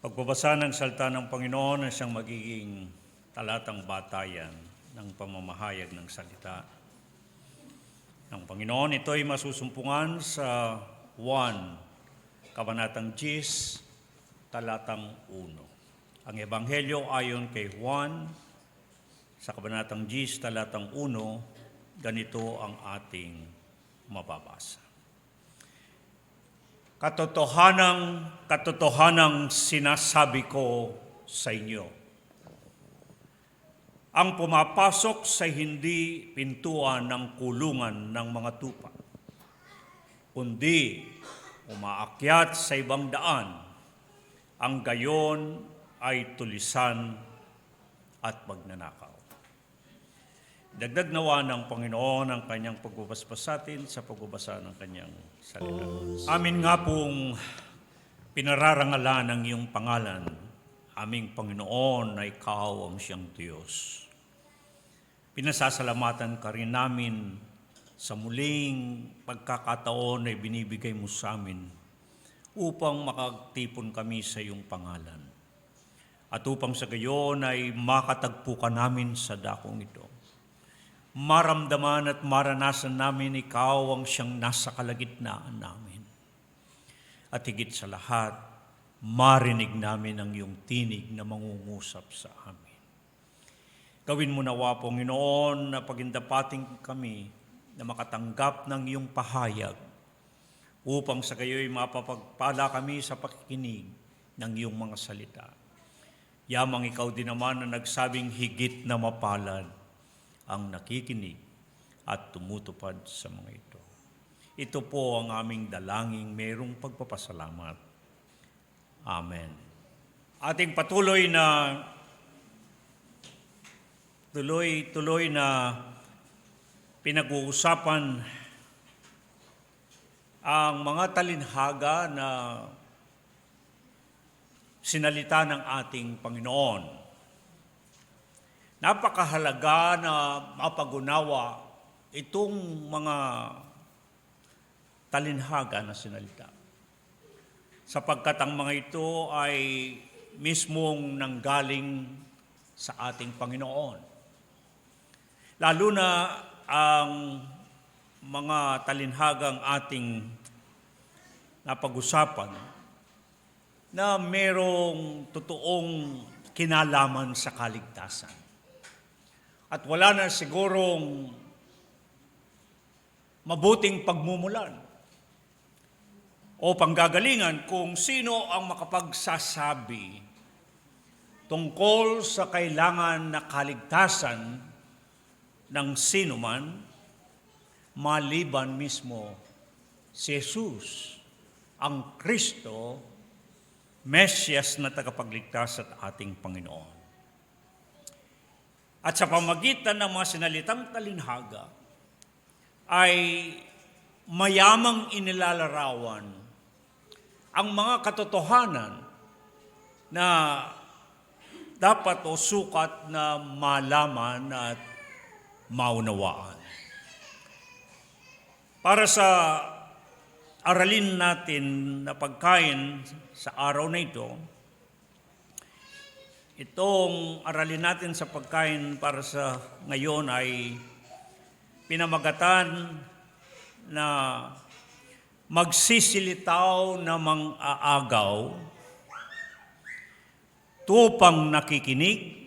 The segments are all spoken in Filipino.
Pagbabasa ng salita ng Panginoon na siyang magiging talatang batayan ng pamamahayag ng salita ng Panginoon. Ito ay masusumpungan sa 1, Kabanatang 10, talatang 1. Ang Ebanghelyo ayon kay Juan sa Kabanatang 10, talatang 1, ganito ang ating mababasa. Katotohanang sinasabi ko sa inyo, ang pumapasok sa hindi pintuan ng kulungan ng mga tupa, kundi umaakyat sa ibang daan, ang gayon ay tulisan at magnanakaw. Dagdag nawa ng Panginoon ang kanyang pagbabasbas sa atin sa pagbabasa ng kanyang salita. Amin nga pong pinararangalan ang iyong pangalan, aming Panginoon na ikaw ang siyang Diyos. Pinasasalamatan ka rin namin sa muling pagkakataon na binibigay mo sa amin upang makagtipon kami sa iyong pangalan. At upang sa gayon ay makatagpo ka namin sa dakong ito. Maramdaman at maranasan namin ikaw ang siyang nasa kalagitnaan namin. At higit sa lahat, marinig namin ang iyong tinig na mangungusap sa amin. Gawin mo nawa, Panginoon, na pagindapating kami na makatanggap ng iyong pahayag upang sa gayo'y mapapagpala kami sa pakikinig ng iyong mga salita. Yamang ikaw din naman na nagsabing higit na mapalad ang nakikinig at tumutupad sa mga ito. Ito po ang aming dalangin, mayroong pagpapasalamat. Amen. Ating patuloy na pinag-uusapan ang mga talinhaga na sinalita ng ating Panginoon. Napakahalaga na mapagunawa itong mga talinhaga na sinalita. Sapagkat ang mga ito ay mismong nanggaling sa ating Panginoon. Lalo na ang mga talinhagang ating napag-usapan na merong totoong kinalaman sa kaligtasan. At wala na sigurong mabuting pagmumulan o panggagalingan kung sino ang makapagsasabi tungkol sa kailangan na kaligtasan ng sino man maliban mismo si Jesus, ang Kristo, Mesyas na tagapagligtas at ating Panginoon. At sa pamagitan ng mga sinalitang talinhaga ay mayamang inilalarawan ang mga katotohanan na dapat o sukat na malaman at maunawaan. Para sa aralin natin na pagkain sa araw na ito, itong aralin natin sa pagkain para sa ngayon ay pinamagatan na magsisilitaw na mang-aagaw, tupang nakikinig,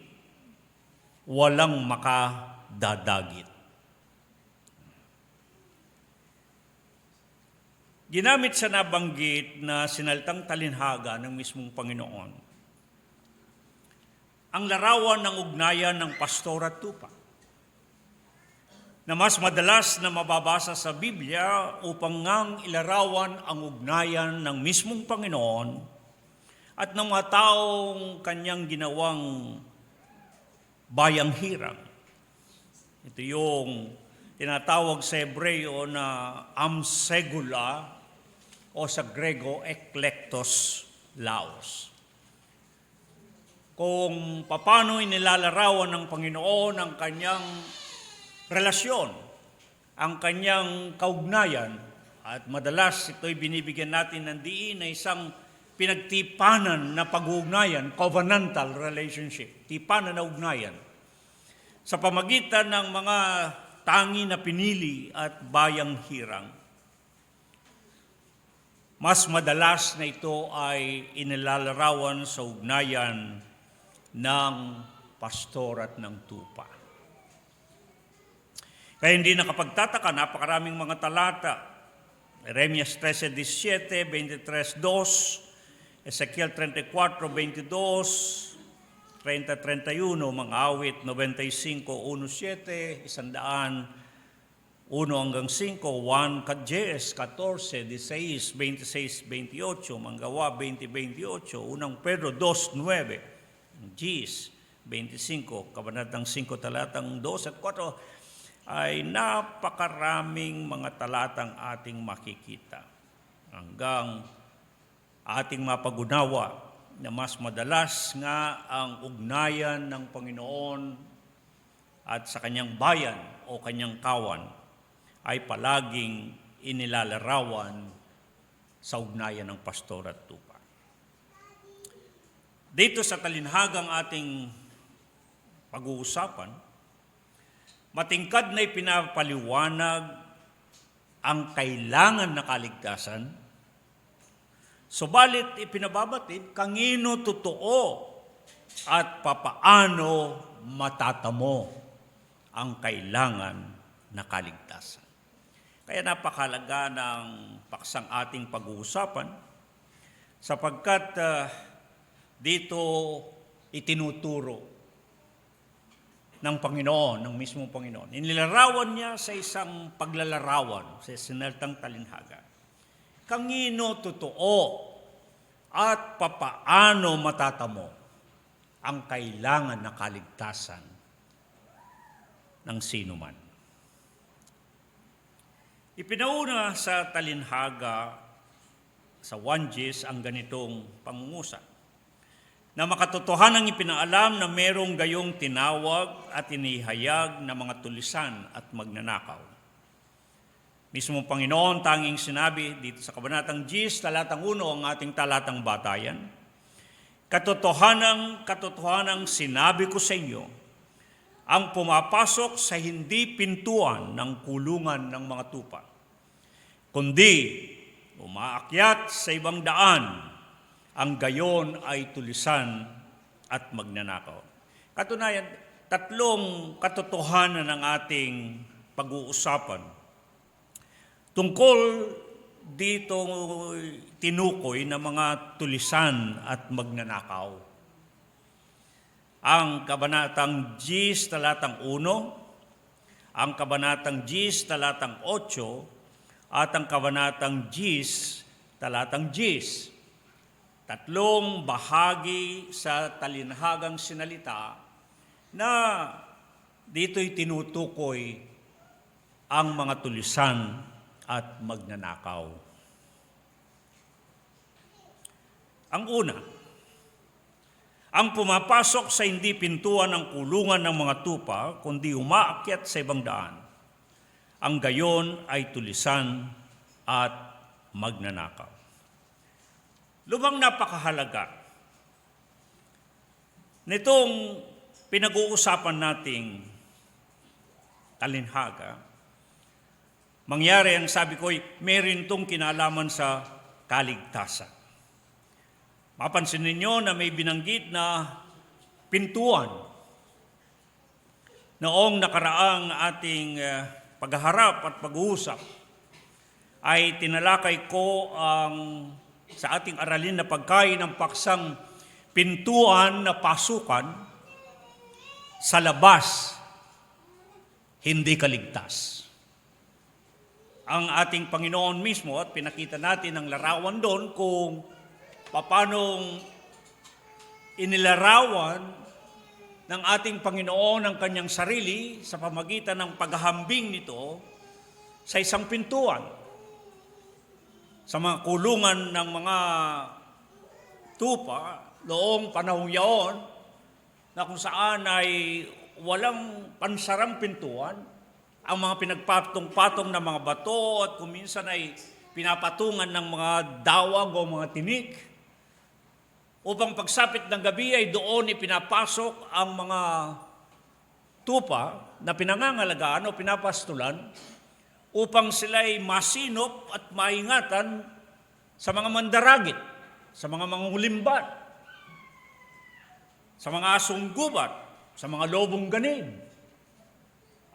walang makadadagit. Ginamit sa nabanggit na sinalitang talinhaga ng mismong Panginoon ang larawan ng ugnayan ng pastor at tupa, na mas madalas na mababasa sa Biblia upang ngang ilarawan ang ugnayan ng mismong Panginoon at ng mga taong kanyang ginawang bayang hirang. Ito yung tinatawag sa Hebreo na amsegula o sa Grego eklektos laos. Kung paano inilalarawan ng Panginoon ang kanyang relasyon, ang kanyang kaugnayan, at madalas ito'y binibigyan natin ng diin na isang pinagtipanan na pag-ugnayan, covenantal relationship, tipanan na ugnayan, sa pamagitan ng mga tangi na pinili at bayang hirang. Mas madalas na ito ay inilalarawan sa ugnayan ng pastor at ng tupa. Kaya hindi nakapagtataka, napakaraming mga talata. Jeremias 13:17, 23:2, Ezekiel 34:22, 30:31, mga awit 95:1-7, 100:1-5, 1 Jes 14:16, 26:28, Manggawa 20:28, unang Pedro 2:9, Jes 25, Kabanatang 5, talatang 2 at 4, ay napakaraming mga talatang ating makikita hanggang ating mapagunawa na mas madalas nga ang ugnayan ng Panginoon at sa kanyang bayan o kanyang kawan ay palaging inilalarawan sa ugnayan ng pastor at tupa. Dito sa talinhagang ating pag-uusapan, matingkad na ipinapaliwanag ang kailangan na kaligtasan, subalit ipinababatid kangino totoo at papaano matatamo ang kailangan na kaligtasan. Kaya napakahalaga ng paksang ating pag-uusapan sapagkat dito itinuturo ng Panginoon, ng mismong Panginoon. Inilarawan niya sa isang paglalarawan, sa sinalitang talinhaga. Kangino totoo at papaano matatamo ang kailangan na kaligtasan ng sinuman. Ipinauna sa talinhaga sa 1 Jes ang ganitong pangungusap, na makatotohanang ipinaalam na merong gayong tinawag at inihayag na mga tulisan at magnanakaw. Mismong Panginoon tanging sinabi dito sa Kabanatang 10, talatang 1, ang ating talatang batayan, katotohanang sinabi ko sa inyo, ang pumapasok sa hindi pintuan ng kulungan ng mga tupa, kundi umaakyat sa ibang daan, ang gayon ay tulisan at magnanakaw. Katunayan, tatlong katotohanan ng ating pag-uusapan. Tungkol dito tinukoy na mga tulisan at magnanakaw. Ang Kabanatang 10, talatang 1, ang Kabanatang 10, talatang 8, at ang Kabanatang 10, talatang 10. Tatlong bahagi sa talinhagang sinalita na dito'y tinutukoy ang mga tulisan at magnanakaw. Ang una, ang pumapasok sa hindi pintuan ng kulungan ng mga tupa, kundi umaakyat sa ibang daan. Ang gayon ay tulisan at magnanakaw. Lubang napakahalaga nitong pinag-uusapan nating talinhaga. Mangyari ang sabi ko, meron itong kinalaman sa kaligtasan. Mapansin ninyo na may binanggit na pintuan. Noong nakaraang ating pagharap at pag-uusap, ay tinalakay ko ang sa ating aralin na pagkain ng paksang pintuan na pasukan sa labas, hindi kaligtas. Ang ating Panginoon mismo, at pinakita natin ang larawan doon kung paanong inilarawan ng ating Panginoon ang kanyang sarili sa pamagitan ng paghahambing nito sa isang pintuan. Sa mga kulungan ng mga tupa, noong panahong yaon, na kung saan ay walang pansarang pintuan, ang mga pinagpatong-patong na mga bato at kung minsan ay pinapatungan ng mga dawag o mga tinik upang pagsapit ng gabi ay doon ipinapasok ang mga tupa na pinangangalagaan o pinapastulan upang sila'y masinop at maingatan sa mga mandaragit, sa mga mangulimbat, sa mga asong gubat, sa mga lobong ganid.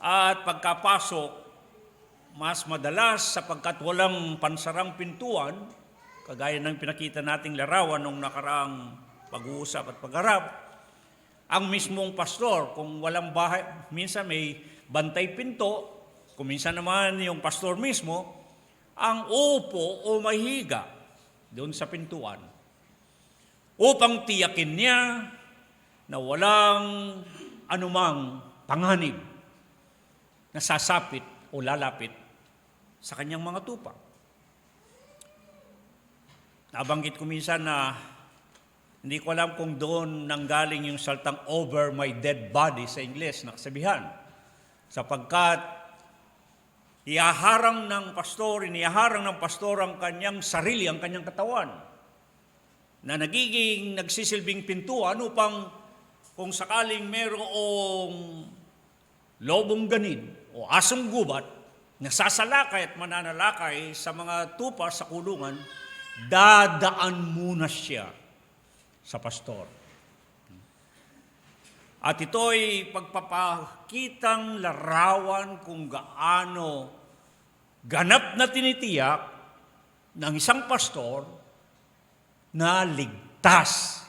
At pagkapasok, mas madalas sapagkat walang pansarang pintuan, kagaya ng pinakita nating larawan nung nakaraang pag-uusap at pagharap, ang mismong pastor, kung walang bahay, minsan may bantay pinto, kung minsan naman yung pastor mismo, ang upo o mahiga doon sa pintuan upang tiyakin niya na walang anumang panganib na sasapit o lalapit sa kanyang mga tupa. Nabanggit ko minsan na hindi ko alam kung doon nanggaling yung saltang over my dead body sa Ingles na kasabihan. Sapagkat inihaharang ng pastor ang kanyang sarili, ang kanyang katawan, na nagsisilbing pintuan upang kung sakaling mayroong lobong ganid o asong gubat na sasalakay at mananalakay sa mga tupa sa kulungan, dadaan muna siya sa pastor. At ito'y pagpapakitang larawan kung gaano ganap na tinitiyak ng isang pastor na ligtas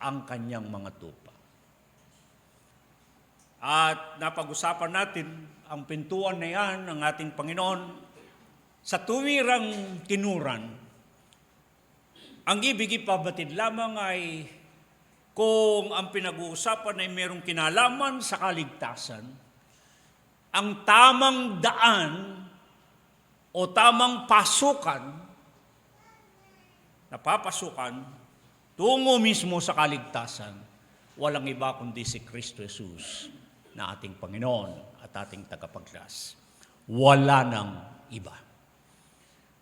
ang kanyang mga tupa. At napag-usapan natin ang pintuan na yan ng ating Panginoon sa tuwirang tinuran. Ang ibig ipabatid lamang ay kung ang pinag-uusapan ay mayroong kinalaman sa kaligtasan, ang tamang daan o tamang pasukan, napapasukan tungo mismo sa kaligtasan, walang iba kundi si Kristo Jesus na ating Panginoon at ating tagapagligtas. Wala nang iba.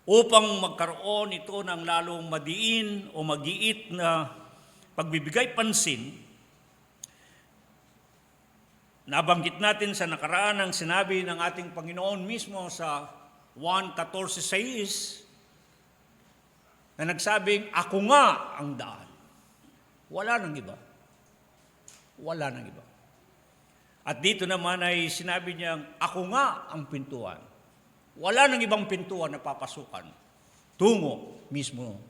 Upang magkaroon ito ng lalong madiin o magiit na pagbibigay pansin, nabanggit natin sa nakaraan ang sinabi ng ating Panginoon mismo sa Juan 14:6 na nagsabing, "Ako nga ang daan." Wala nang iba. Wala nang iba. At dito naman ay sinabi niyang, "Ako nga ang pintuan." Wala nang ibang pintuan na papasukan tungo mismo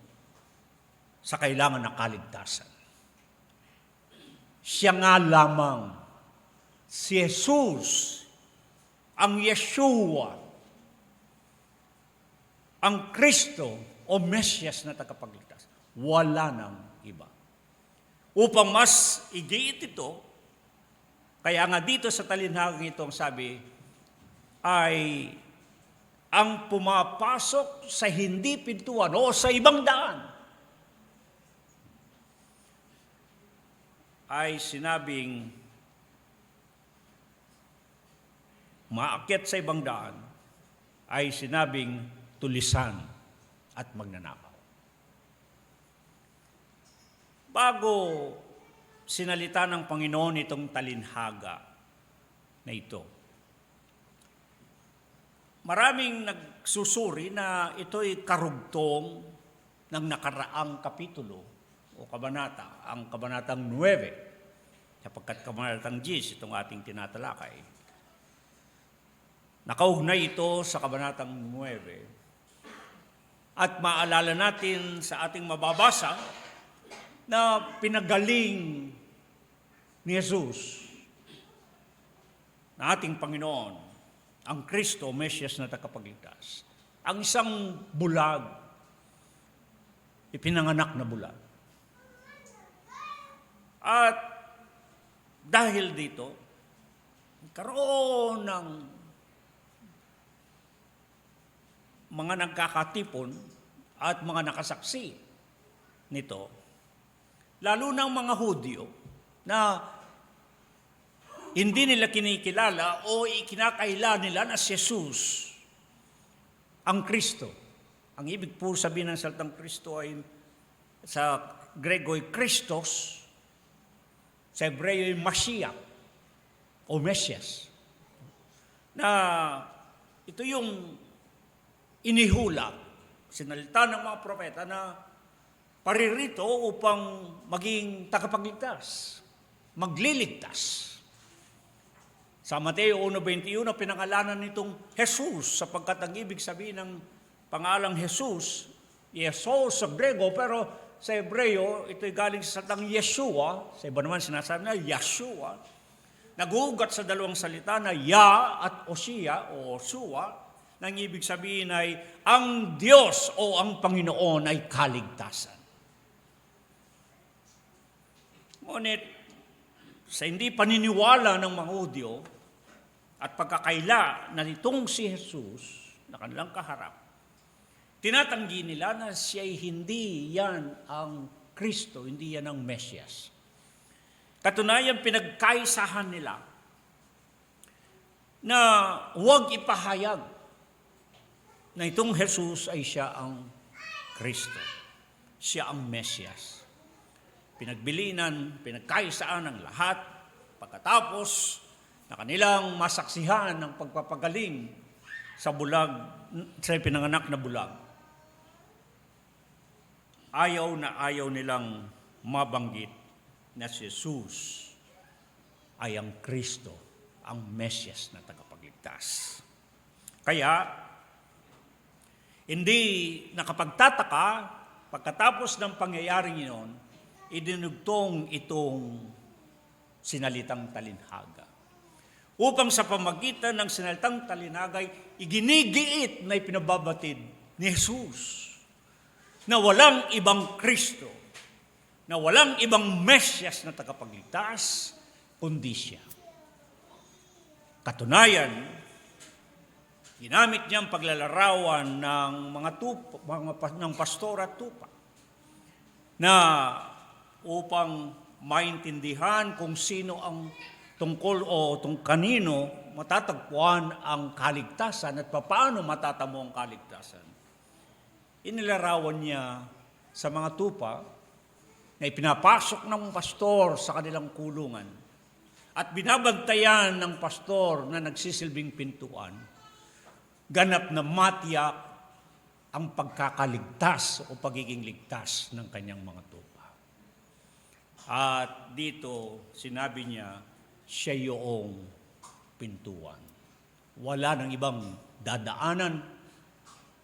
sa kailangan ng kaligtasan. Siya nga lamang, si Jesus, ang Yeshua, ang Kristo o Mesyas na tagapagligtas. Wala nang iba. Upang mas igiit ito, kaya nga dito sa talinhagang ito ang sabi, ay ang pumapasok sa hindi pintuan o sa ibang daan, ay sinabing maakyat sa ibang daan, ay sinabing tulisan at magnanakaw. Bago sinalita ng Panginoon itong talinhaga na ito, maraming nagsusuri na ito'y karugtong ng nakaraang kapitulo o kabanata, ang kabanatang 9, sapagkat kabanatang 10 itong ating tinatalakay. Nakaugnay ito sa kabanatang 9. At maalala natin sa ating mababasa na pinagaling ni Jesus na ating Panginoon, ang Kristo, Mesyas na tagapagligtas. Ang isang bulag, ipinanganak na bulag. At dahil dito, karoon ng mga nagkakatipon at mga nakasaksi nito, lalo ng mga Hudyo na hindi nila kinikilala o ikinakaila nila na si Jesus, ang Kristo. Ang ibig po sabihin ng salitang Kristo ay sa Grego ay Christos, sa Hebreo ay Mashiach o Mesias. Na ito yung inihula, sinalita ng mga propeta na paririto upang maging tagapagligtas, magliligtas. Sa Mateo 1:21, pinangalanan nitong Jesus sapagkat ang ibig sabihin ng pangalang Jesus, Yesus sa Grego, pero sa Hebreo, ito'y galing sa salitang Yeshua. Sa iba naman sinasabi na Yeshua. Naguugat sa dalawang salita na Ya at Osia o Osua, nang ibig sabihin ay ang Diyos o ang Panginoon ay kaligtasan. Ngunit, sa hindi paniniwala ng mga Hudyo at pagkakaila na nitong si Jesus na kanilang kaharap, tinatanggi nila na siya'y hindi yan ang Kristo, hindi yan ang Mesias. Katunayan, pinagkaisahan nila na huwag ipahayag na itong Jesus ay siya ang Kristo, siya ang Mesias. Pinagbilinan, pinagkaisaan ng lahat pagkatapos na kanilang masaksihan ng pagpapagaling sa bulag, sa pinanganak na bulag. Ayaw nilang mabanggit na si Jesus ay ang Kristo, ang Mesias na tagapagligtas. Kaya, hindi nakapagtataka, pagkatapos ng pangyayaring iyon, idinugtong itong sinalitang talinhaga. Upang sa pamagitan ng sinalitang talinhaga, iginigiit na ipinababatid ni Jesus na walang ibang Kristo, na walang ibang Mesyas na tagapagligtas, kundi siya. Katunayan, ginamit niya ang paglalarawan ng ng pastor at tupa na upang maintindihan kung sino ang tungkol o kanino matatagpuan ang kaligtasan at paano matatamo ang kaligtasan. Inilarawan niya sa mga tupa na ipinapasok ng pastor sa kanilang kulungan at binabantayan ng pastor na nagsisilbing pintuan, ganap na matiyak ang pagkakaligtas o pagiging ligtas ng kanyang mga tupa. At dito, sinabi niya, siya yung pintuan. Wala nang ibang dadaanan,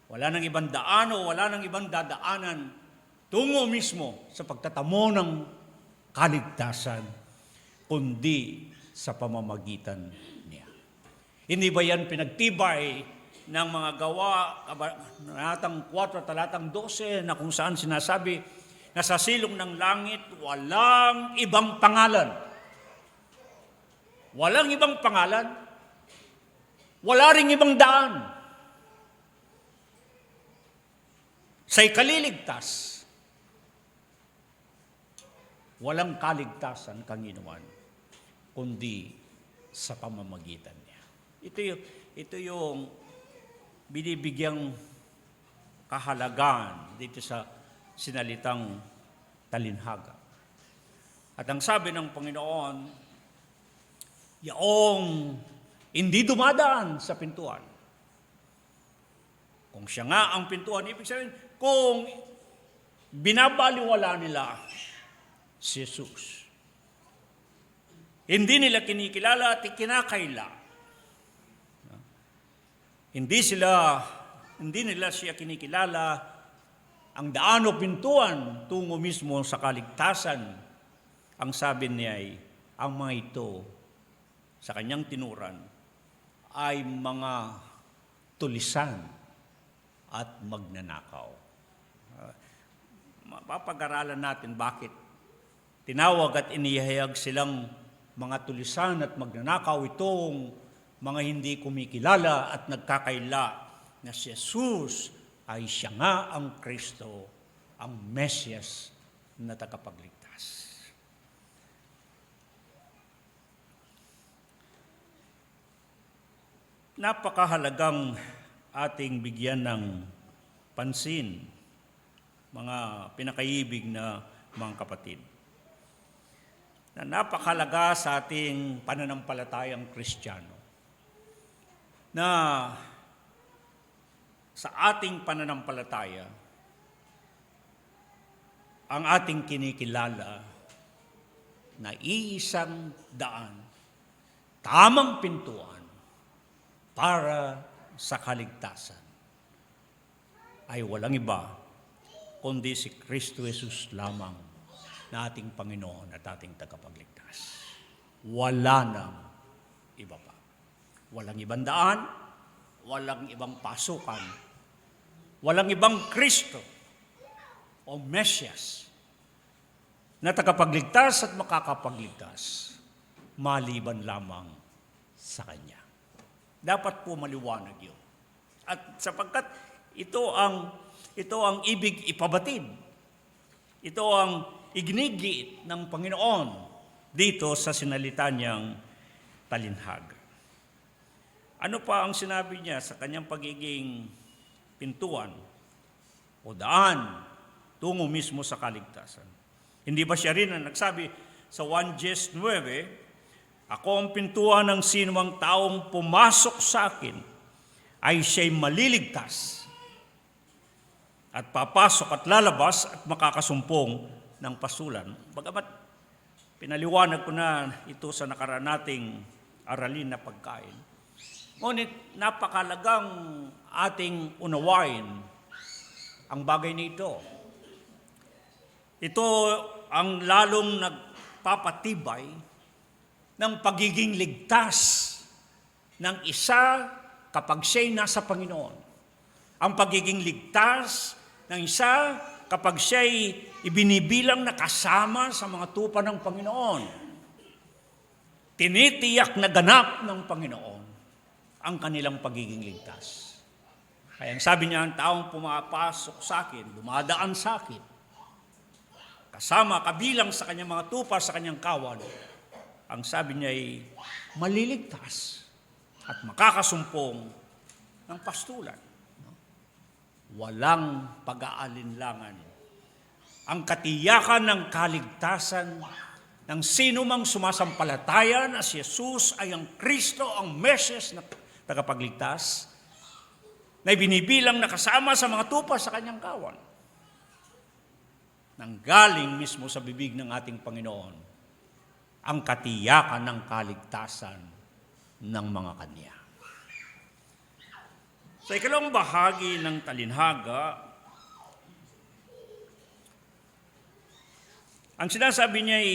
wala nang ibang daan o wala nang ibang dadaanan tungo mismo sa pagtatamo ng kaligtasan, kundi sa pamamagitan niya. Hindi ba yan pinagtibay ng mga gawa, talatang 4, talatang 12, na kung saan sinasabi na sa silong ng langit, walang ibang pangalan. Walang ibang pangalan. Wala ring ibang daan. Sa ikaliligtas, walang kaligtasan kanginuman, kundi sa pamamagitan niya. Ito yung binibigyang kahalagaan dito sa sinalitang talinhaga. At ang sabi ng Panginoon, yaong hindi dumadaan sa pintuan. Kung siya nga ang pintuan, ibig sabihin, kung binabaliwala nila si Jesus, hindi nila kinikilala at kinakaila. Hindi nila siya kinikilala ang daan o pintuan tungo mismo sa kaligtasan. Ang sabi niya ay, ang mga ito sa kanyang tinuran ay mga tulisan at magnanakaw. Mapapag-aralan natin bakit tinawag at inihayag silang mga tulisan at magnanakaw itong mga hindi kumikilala at nagkakaila na si Jesus ay siya nga ang Kristo, ang Mesyas na tagapagligtas. Napakahalagang ating bigyan ng pansin, mga pinakaibig na mga kapatid, na napakahalaga sa ating pananampalatayang Kristiyano, na sa ating pananampalataya, ang ating kinikilala na iisang daan, tamang pintuan para sa kaligtasan ay walang iba kundi si Kristo Jesus lamang na ating Panginoon at ating tagapagligtas. Wala nang iba pa. Walang ibang daan, walang ibang pasukan, walang ibang Kristo o Mesyas na tagapagligtas at makakapagligtas maliban lamang sa Kanya. Dapat po maliwanag yun. At sapagkat ito ang ibig ipabatid. Ito ang iginigiit ng Panginoon dito sa sinalita niyang talinhaga. Ano pa ang sinabi niya sa kanyang pagiging pintuan o daan tungo mismo sa kaligtasan? Hindi ba siya rin ang nagsabi sa 1:9, ako ang pintuan ng sinumang taong pumasok sa akin ay siya'y maliligtas at papasok at lalabas at makakasumpong ng pasulan. Bagamat pinaliwanag ko na ito sa nakaraan nating aralin na pagkain. Ngunit napakalagang ating unawain ang bagay nito. Ito ang lalong nagpapatibay ng pagiging ligtas ng isa kapag siya'y nasa Panginoon. Ang pagiging ligtas ng isa kapag siya'y ibinibilang na kasama sa mga tupa ng Panginoon. Tinitiyak na ganap ng Panginoon ang kanilang pagiging ligtas. Kaya ang sabi niya, ang taong pumapasok sa akin, dumadaan sa akin, kasama, kabilang sa kanyang mga tupa, sa kanyang kawan, ang sabi niya ay maliligtas at makakasumpong ng pastulan. Walang pag-aalinlangan. Ang katiyakan ng kaligtasan ng sino mang sumasampalataya na si Jesus ay ang Kristo, ang Mesyas na tagapagligtas, na ibinibilang na kasama sa mga tupa sa kanyang kawan. Nanggaling mismo sa bibig ng ating Panginoon ang katiyakan ng kaligtasan ng mga kanya. Sa ikalawang bahagi ng talinhaga, ang sinasabi niya ay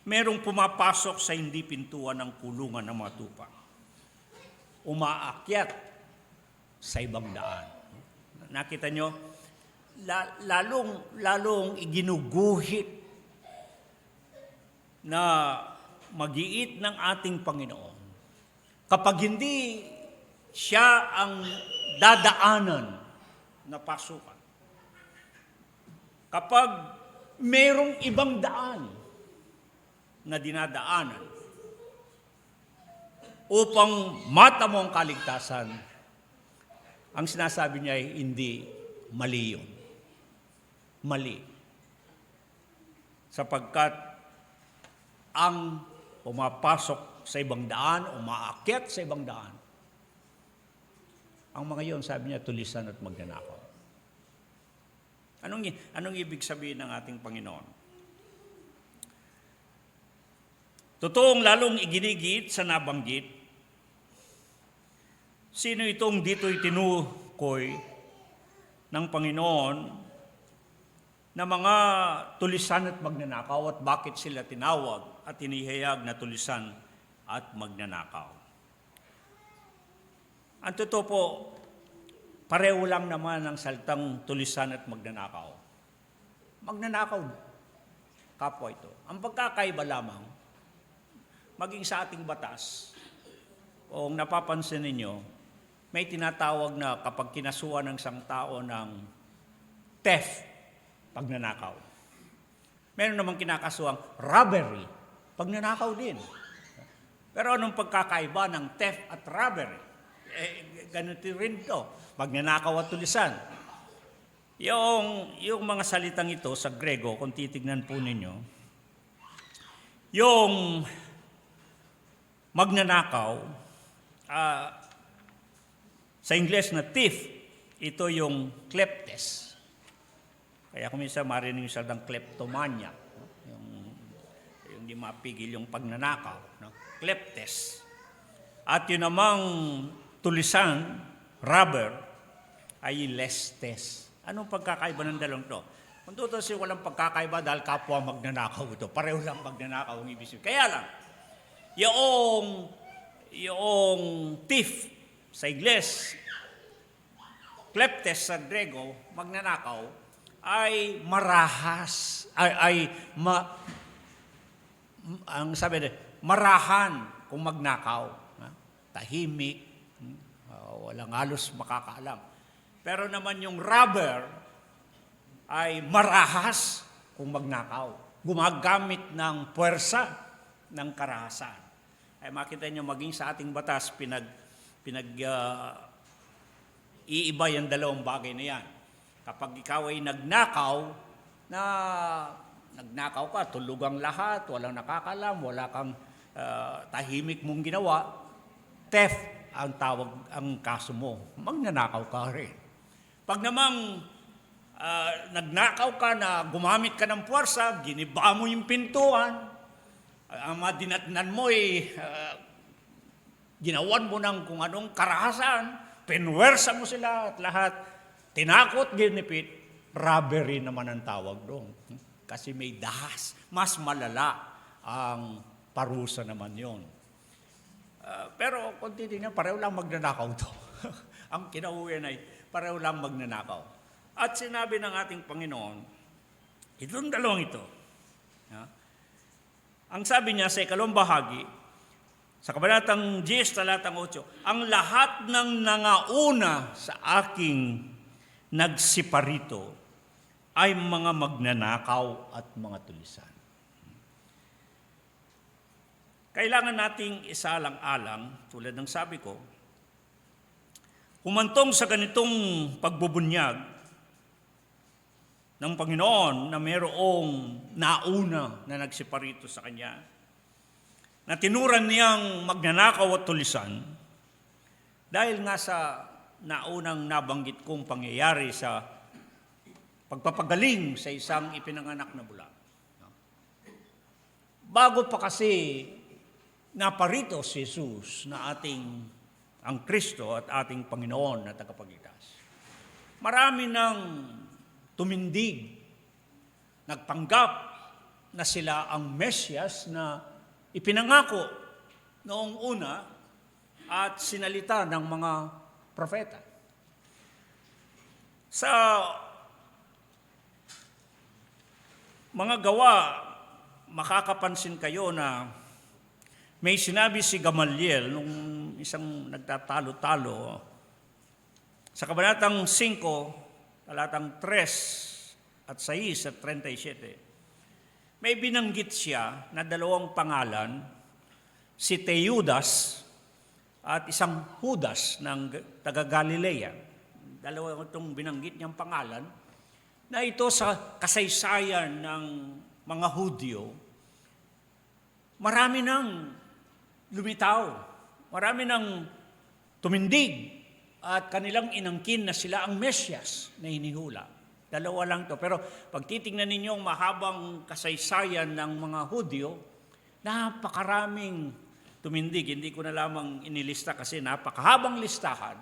merong pumapasok sa hindi pintuan ng kulungan ng mga tupa. Umaakyat sa ibang daan. Nakita nyo, lalong iginuguhit na mag-iit ng ating Panginoon. Kapag hindi siya ang dadaanan na pasukan. Kapag mayroong ibang daan na dinadaanan upang matamo ang kaligtasan, ang sinasabi niya ay hindi, mali yun. Mali. Sapagkat ang pumapasok sa ibang daan, umaakyat sa ibang daan, ang mga yon, sabi niya, tulisan at magnanakaw. Anong ibig sabihin ng ating Panginoon? Totoong lalong iginigit sa nabanggit, sino itong dito'y tinukoy ng Panginoon na mga tulisan at magnanakaw at bakit sila tinawag at inihayag na tulisan at magnanakaw. Ang totoo po, pareho lang naman ang salitang tulisan at magnanakaw. Magnanakaw, kapwa ito. Ang pagkakaiba lamang, maging sa ating batas, kung napapansin ninyo, may tinatawag na kapag kinasuhan ng isang tao ng theft, pagnanakaw. Meron namang kinakasuhang robbery, pagnanakaw din. Pero anong pagkakaiba ng theft at robbery? Ganito rin ito, pagnanakaw at tulisan. Yung mga salitang ito sa Grego, kung titignan po ninyo, yung magnanakaw, sa Ingles na thief, ito yung kleptes. Kaya kung minsan marinig yung salitang kleptomania, no? Yung di mapigil yung pagnanakaw, no? Kleptes. At yun namang tulisan, robber, ay lestes. Anong pagkakaiba ng dalawang to? Kung tutusin, walang pagkakaiba dahil kapwa magnanakaw ito. Pareho lang magnanakaw ang ibig sabihin. Kaya lang, yung thief sa Ingles, kleptes sa Grego, magnanakaw, ay marahas, ang sabi nila, marahan kung magnakaw. Tahimik, walang halos makakaalam. Pero naman yung robber ay marahas kung magnakaw. Gumagamit ng puwersa ng karahasan. Ay makita nyo maging sa ating batas, iiba yung dalawang bagay na yan. Kapag ikaw ay nagnakaw ka, tulog ang lahat, walang nakakalam, wala kang tahimik mong ginawa, theft ang tawag, ang kaso mo, magnanakaw ka rin. Pag namang nagnakaw ka na gumamit ka ng puwersa, giniba mo yung pintuan, ang mga dinatnan mo ginawan mo ng kung anong karahasan, pinwersa mo sila at lahat, tinakot, ginipit, robbery naman ang tawag doon. Kasi may dahas, mas malala ang parusa naman yon. Pero kung titignan, pareho lang magnanakaw to. Ang kinauwian ay pareho lang magnanakaw. At sinabi ng ating Panginoon, itong dalawang ito, ang sabi niya sa ikalawang bahagi, sa kabanatang 10, talatang 8, ang lahat ng nangauna sa aking nagsiparito ay mga magnanakaw at mga tulisan. Kailangan nating isalang-alang, tulad ng sabi ko, humantong sa ganitong pagbubunyag ng Panginoon na mayroong nauna na nagsiparito sa Kanya, na tinuran niyang magnanakaw at tulisan, dahil nga sa naunang nabanggit kong pangyayari sa pagpapagaling sa isang ipinanganak na bulag. Bago pa kasi naparito si Jesus na ang Kristo at ating Panginoon na tagapagligtas, marami nang tumindig, nagpanggap na sila ang Mesyas na ipinangako noong una at sinalita ng mga propeta. Sa mga gawa, makakapansin kayo na may sinabi si Gamaliel nung isang nagtatalo-talo sa kabanatang 5, talatang 3 at 6 at 37. May binanggit siya na dalawang pangalan, si Teudas at isang Judas ng taga-Galilea. Dalawa itong binanggit niyang pangalan na ito sa kasaysayan ng mga Hudyo. Marami nang lumitaw, marami nang tumindig at kanilang inangkin na sila ang Mesyas na hinihula. Dalawa lang to. Pero pag titingnan ninyo ang mahabang kasaysayan ng mga Hudyo, napakaraming tumindig. Hindi ko na lamang inilista kasi napakahabang listahan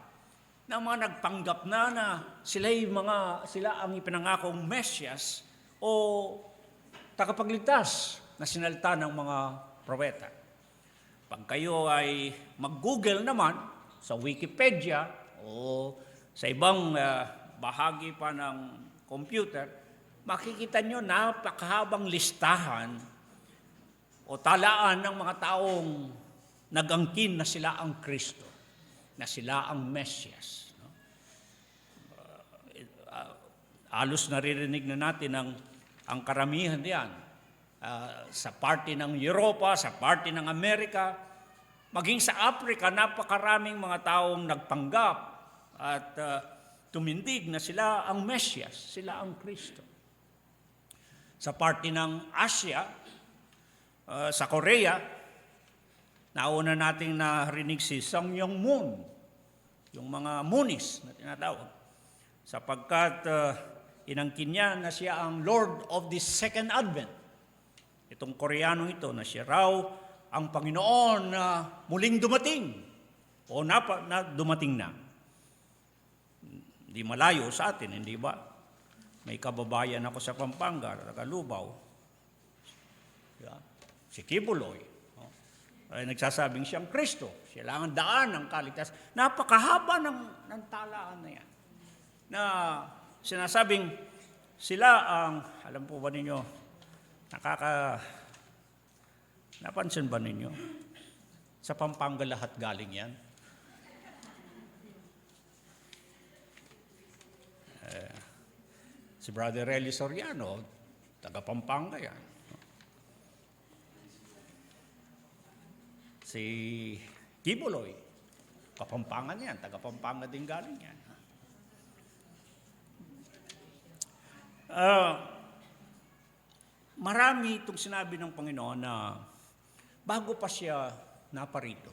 ng mga nagpanggap na sila ang ipinangakong Mesyas o tagapagligtas na sinalita ng mga propeta. Pag kayo ay mag-Google naman sa Wikipedia o sa ibang bahagi pa ng computer, makikita nyo napakahabang listahan o talaan ng mga taong nag-angkin na sila ang Kristo, na sila ang Mesyas. Halos naririnig na natin ang karamihan diyan. Sa parte ng Europa, sa parte ng Amerika, maging sa Africa, napakaraming mga taong nagpanggap at tumindig na sila ang Mesyas, sila ang Kristo. Sa parte ng Asia, sa Korea, nauna nating narinig si Sang Myung-moon, yung mga Moonis na tinatawag, sapagkat inangkin niya na siya ang Lord of the Second Advent. Itong Koreanong ito na siya raw ang Panginoon na muling dumating o na dumating na. Hindi malayo sa atin, hindi ba? May kababayan ako sa Pampanga, Lubaw, si Kibuloy. Ay nagsasabing siyang Kristo. Siya lang ang daan ng kaligtasan. Napakahaba ng talaan na yan. Na sinasabing sila ang, alam po ba ninyo, napansin ba ninyo? Sa Pampanga lahat galing yan. Si Brother Relly Soriano, taga Pampanga yan. Si Kibuloy, Kapampangan yan, taga Pampanga din galing yan. Marami itong sinabi ng Panginoon na bago pa siya naparito,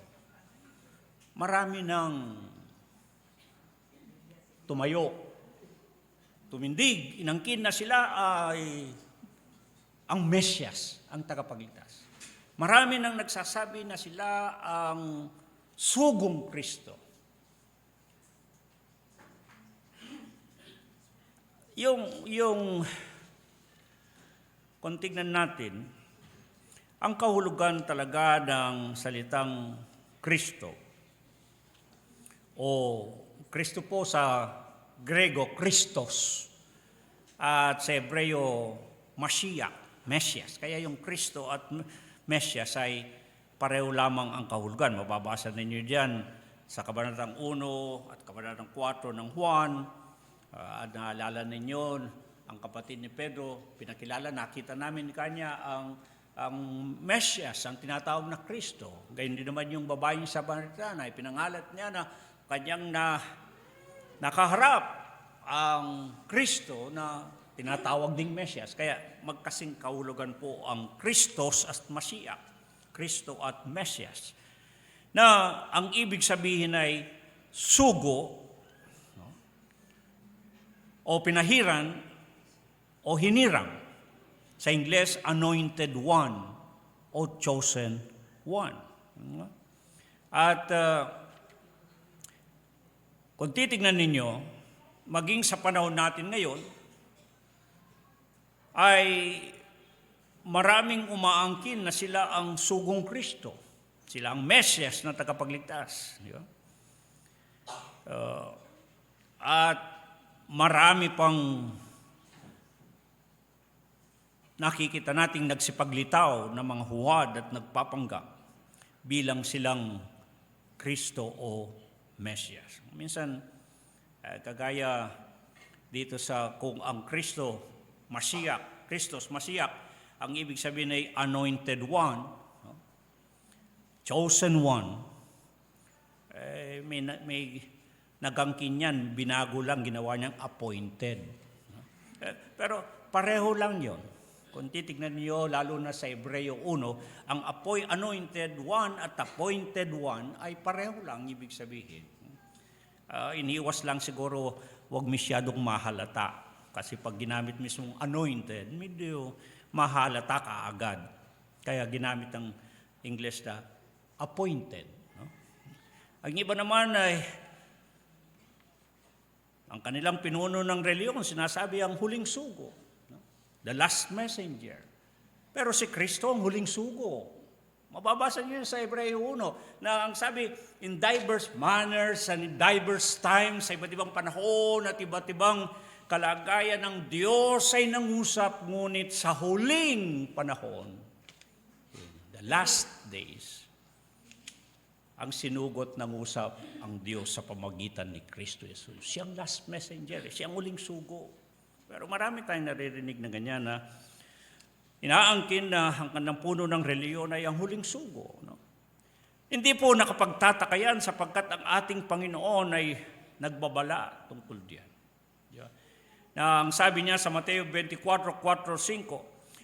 marami nang tumayo, tumindig, inangkin na sila ay ang Mesyas, ang tagapagligtas. Marami nang nagsasabi na sila ang sugong Kristo. Kung tignan natin, ang kahulugan talaga ng salitang Kristo o Kristo po sa Grego, Christos, at sa Hebreo, Mashiach, Mesyas. Kaya yung Kristo at Mesyas ay pareho lamang ang kahulugan. Mababasa ninyo diyan sa Kabanatang 1 at Kabanatang 4 ng Juan. At naalala ninyo, ang kapatid ni Pedro, pinakilala, nakita namin kanya ang Mesyas, ang tinatawag na Kristo. Gayon din naman yung babaeng Samaritana, ay pinangalat niya na kanyang nakaharap ang Kristo na tinatawag ding Mesyas. Kaya magkasing kahulugan po ang Christos at Mashiach, Kristo at Mesyas. Na ang ibig sabihin ay sugo, no? O pinahiran o hinirang. Sa Ingles, anointed one o chosen one. At kung titignan ninyo, maging sa panahon natin ngayon, ay maraming umaangkin na sila ang sugong Kristo. Sila ang Mesyas na tagapagligtas. Di ba? At marami pang nakikita nating nagsipaglitaw na mga huwad at nagpapanggap bilang silang Kristo o Mesyas. Minsan, kagaya dito sa kung ang Kristo, Mashiach, Christos, Mashiach, ang ibig sabihin ay anointed one, no? Chosen one, may nagangkin yan, binago lang, ginawa niyang appointed. No? Pero pareho lang yon. Kung titignan niyo, lalo na sa Hebreo 1, ang anointed one at appointed one ay pareho lang, ibig sabihin. Iniwas lang siguro, wag masyadong mahalata. Kasi pag ginamit mismong anointed, medyo mahalata ka agad. Kaya ginamit ang English na appointed. No? Ang iba naman ay, ang kanilang pinuno ng reliyon, sinasabi ang huling sugo. The last messenger. Pero si Kristo ang huling sugo. Mababasa niyo sa Hebreo 1 na ang sabi, in diverse manners and in diverse times, sa iba't ibang panahon at iba't ibang kalagayan ng Diyos ay nangusap, ngunit sa huling panahon, the last days, ang sinugot ng usap ang Diyos sa pamagitan ni Kristo Jesus. Siyang last messenger, siyang huling sugo. Pero marami tayong naririnig na ganyan na inaangkin na ang kanang puno ng reliyon ay ang huling sugo. No? Hindi po nakapagtataka yan sapagkat ang ating Panginoon ay nagbabala tungkol diyan. Na ang sabi niya sa Mateo 24:4-5,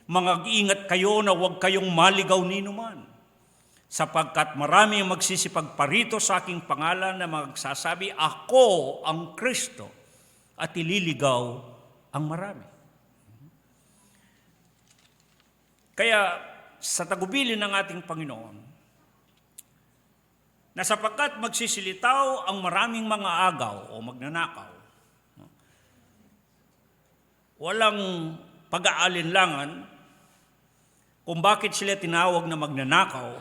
"Mag-ingat kayo na huwag kayong maligaw ninuman, sapagkat marami ang magsisipagparito sa aking pangalan na magsasabi, ako ang Kristo, at ililigaw ang marami." Kaya sa tagubilin ng ating Panginoon, na sapagkat magsisilitaw ang maraming mga agaw o magnanakaw, walang pag-aalinlangan kung bakit sila tinawag na magnanakaw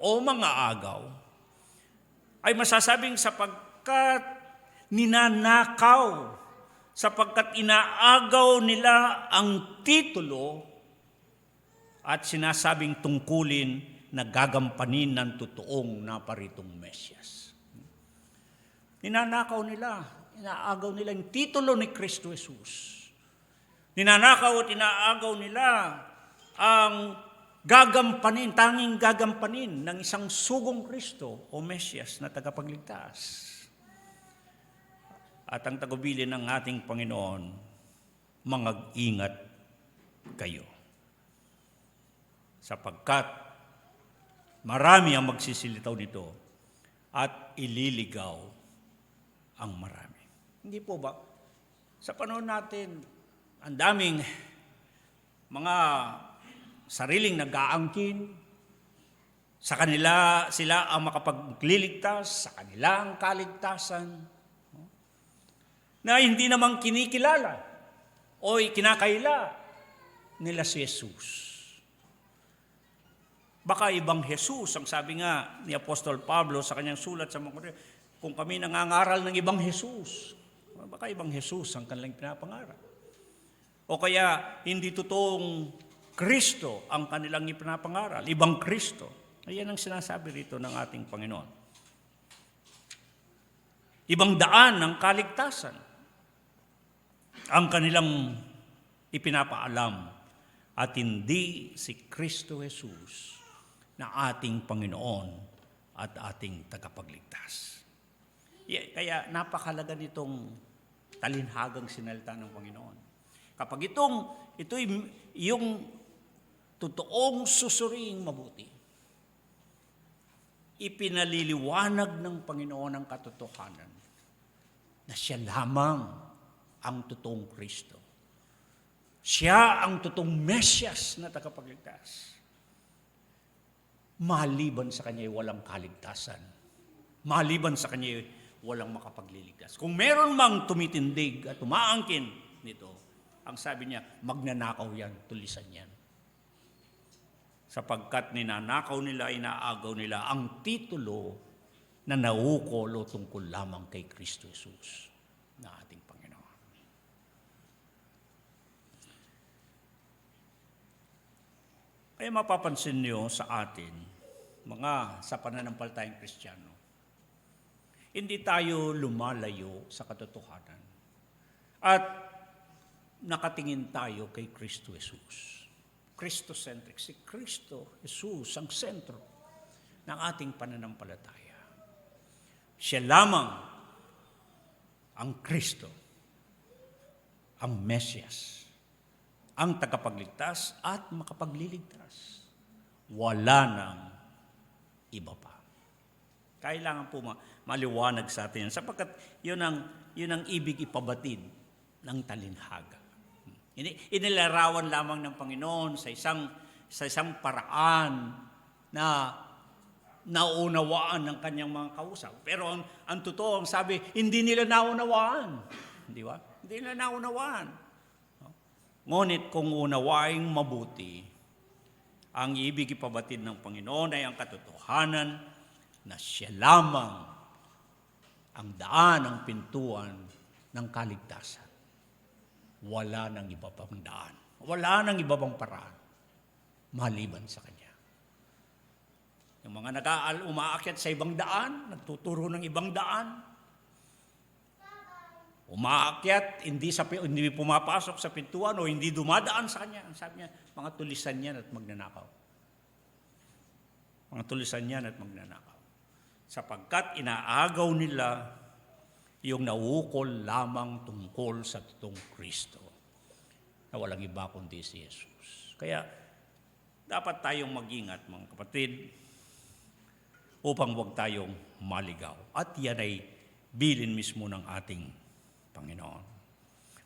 o mga agaw, ay masasabing sapagkat ninanakaw, sapagkat inaagaw nila ang titulo at sinasabing tungkulin na gagampanin ng totoong naparitong Mesyas. Ninanakaw nila, inaagaw nila yung titulo ni Kristo Jesus. Ninanakaw at inaagaw nila ang gagampanin, tanging gagampanin ng isang sugong Kristo o Mesyas na tagapagligtas. At ang tagubilin ng ating Panginoon, mag-ingat kayo. Sapagkat marami ang magsisilitaw nito at ililigaw ang marami. Hindi po ba? Sa panahon natin, ang daming mga sariling nag-aangkin, sa kanila sila ang makapagliligtas, sa kanila ang kaligtasan, na hindi namang kinikilala o kinakaila nila si Jesus. Baka ibang Jesus, ang sabi nga ni Apostol Pablo sa kanyang sulat sa mga Korinto, kung kami nangangaral ng ibang Jesus, baka ibang Jesus ang kanilang pinapangaral. O kaya hindi totoong Kristo ang kanilang ipinapangaral, ibang Kristo. Ayan ang sinasabi rito ng ating Panginoon. Ibang daan ng kaligtasan ang kanilang ipinapaalam at hindi si Kristo Jesus na ating Panginoon at ating tagapagligtas. Kaya napakalaga nitong talinhagang sinalita ng Panginoon. Kapag ito'y yung totoong susuriing mabuti, ipinaliliwanag ng Panginoon ang katotohanan na siya lamang ang totoong Kristo. Siya ang totoong Mesyas na tagapagligtas. Maliban sa Kanya ay walang kaligtasan. Maliban sa Kanya ay walang makapagliligtas. Kung meron mang tumitindig at umaangkin nito, ang sabi niya, magnanakaw yan, tulisan yan. Sapagkat ninanakaw nila, inaagaw nila ang titulo na naukol o tungkol lamang kay Kristo Jesus na ating Panginoon. Kaya mapapansin niyo sa atin, mga sa pananampalatayang Kristiyano, hindi tayo lumalayo sa katotohanan at nakatingin tayo kay Kristo Jesus. Christocentric. Si Kristo Jesus ang sentro ng ating pananampalataya. Siya lamang ang Kristo, ang Mesyas, ang tagapagligtas at makapagliligtas. Wala nang iba pa. Kailangan po maliwanag sa atin sapagkat yun ang ibig ipabatid ng talinhaga. Inilarawan lamang ng Panginoon sa isang paraan na naunawaan ng kanyang mga kausap. Pero ang totoo, ang sabi, hindi nila naunawaan. Di ba? Hindi nila naunawaan. Ngunit kung unawaing mabuti, ang ibig ipabatid ng Panginoon ay ang katotohanan na siya lamang ang daan, ang pintuan ng kaligtasan. Wala nang iba pang daan. Wala nang iba pang paraan maliban sa Kanya. Yung mga umaakyat sa ibang daan, nagtuturo ng ibang daan, umaakyat, hindi pumapasok sa pintuan o hindi dumadaan sa Kanya. Ang sabi niya, mga tulisan yan at magnanakaw. Mga tulisan yan at magnanakaw. Sapagkat inaagaw nila yung nauukol lamang tungkol sa totoong Kristo, na walang iba kundi si Jesus. Kaya dapat tayong mag-ingat, mga kapatid, upang huwag tayong maligaw. At yan ay bilin mismo ng ating Panginoon.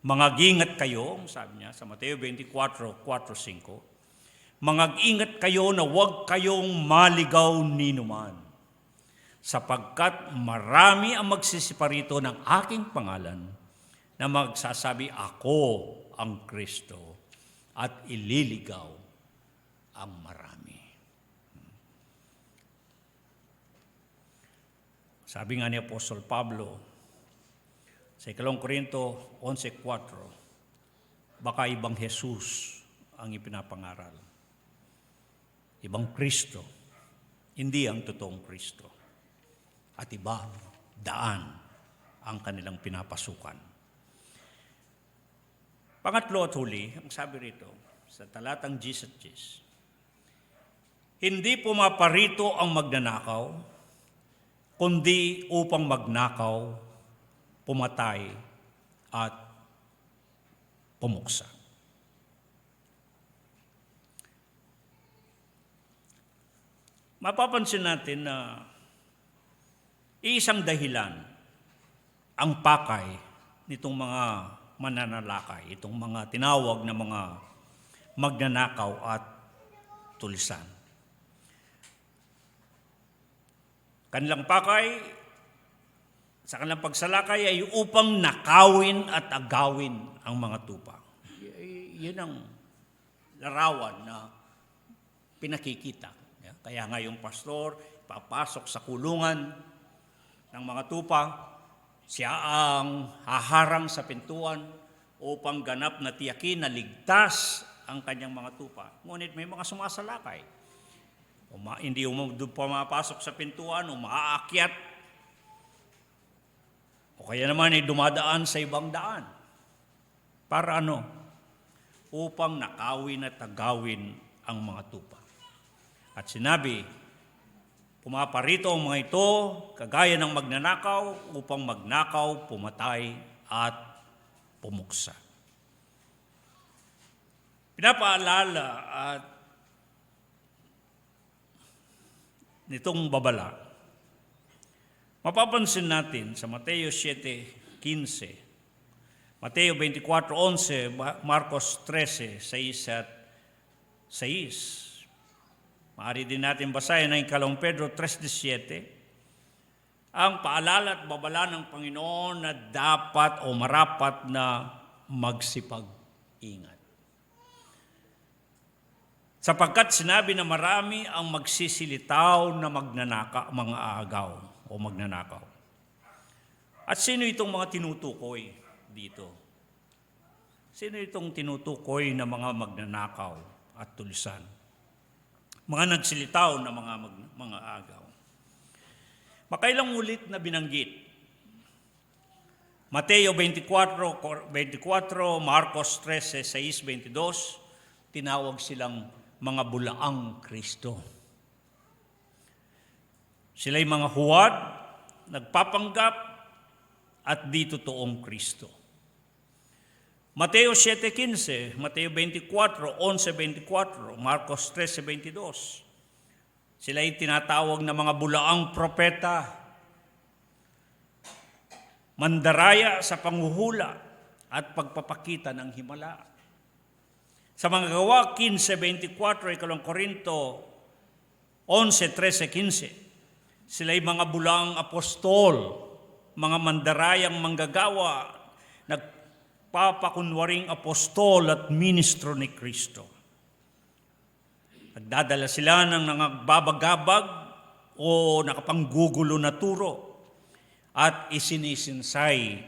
Mangag-ingat kayo, sabi niya sa Mateo 24:4-5, mangag-ingat kayo na huwag kayong maligaw ninuman, sapagkat marami ang magsisiparito ng aking pangalan na magsasabi, ako ang Kristo, at ililigaw ang marami. Sabi nga ni Apostol Pablo sa 2 Korinto 11:4, baka ibang Jesus ang ipinapangaral. Ibang Kristo, hindi ang totoong Kristo. At ibang daan ang kanilang pinapasukan. Pangatlo at huli, ang sabi rito sa talatang 10, hindi pumaparito ang magnanakaw, kundi upang magnakaw, pumatay, at pumuksa. Mapapansin natin na isang dahilan ang pakay nitong mga mananalakay, itong mga tinawag na mga magnanakaw at tulisan. Kanilang pakay, sa kanilang pagsalakay ay upang nakawin at agawin ang mga tupa. Yun ang larawan na pinakikita. Kaya nga yung pastor, papasok sa kulungan ng mga tupa, siya ang haharang sa pintuan upang ganap na tiyakin na ligtas ang kanyang mga tupa. Ngunit may mga sumasalakay. Hindi pumapasok sa pintuan, umaakyat, o kaya naman ay dumadaan sa ibang daan. Para ano? Upang nakawin at agawin ang mga tupa. At sinabi, pumaparito ang mga ito, kagaya ng magnanakaw, upang magnakaw, pumatay, at pumuksa. Pinapaalala at nitong babala, mapapansin natin sa Mateo 7:15, Mateo 24:11, Marcos 13:6 at 6. Maaari din natin basahin ng 2 Pedro 3:17, ang paalala at babala ng Panginoon na dapat o marapat na magsipag-ingat. Sapagkat sinabi na marami ang magsisilitaw na mga aagaw o magnanakaw. At sino itong mga tinutukoy dito? Sino itong tinutukoy na mga magnanakaw at tulisan? Mga nagsilitaw na mga agaw. Makailang ulit na binanggit. Mateo 24, Marcos 13:6-22, tinawag silang mga bulaang Kristo. Sila'y mga huwad, nagpapanggap, at di totoong Kristo. Mateo 7:15, Mateo 24, Marcos 13:22. Sila ay tinatawag na mga bulaang propeta, mandaraya sa panghuhula at pagpapakita ng himala. Sa mga gawa 15:24, 2 Korinto 11:13-15, sila ay mga bulaang apostol, mga mandarayang manggagawa, nagpapakunwaring apostol at ministro ni Kristo. Nagdadala sila ng nangagbabagabag o nakapanggugulo na turo at isinisinsay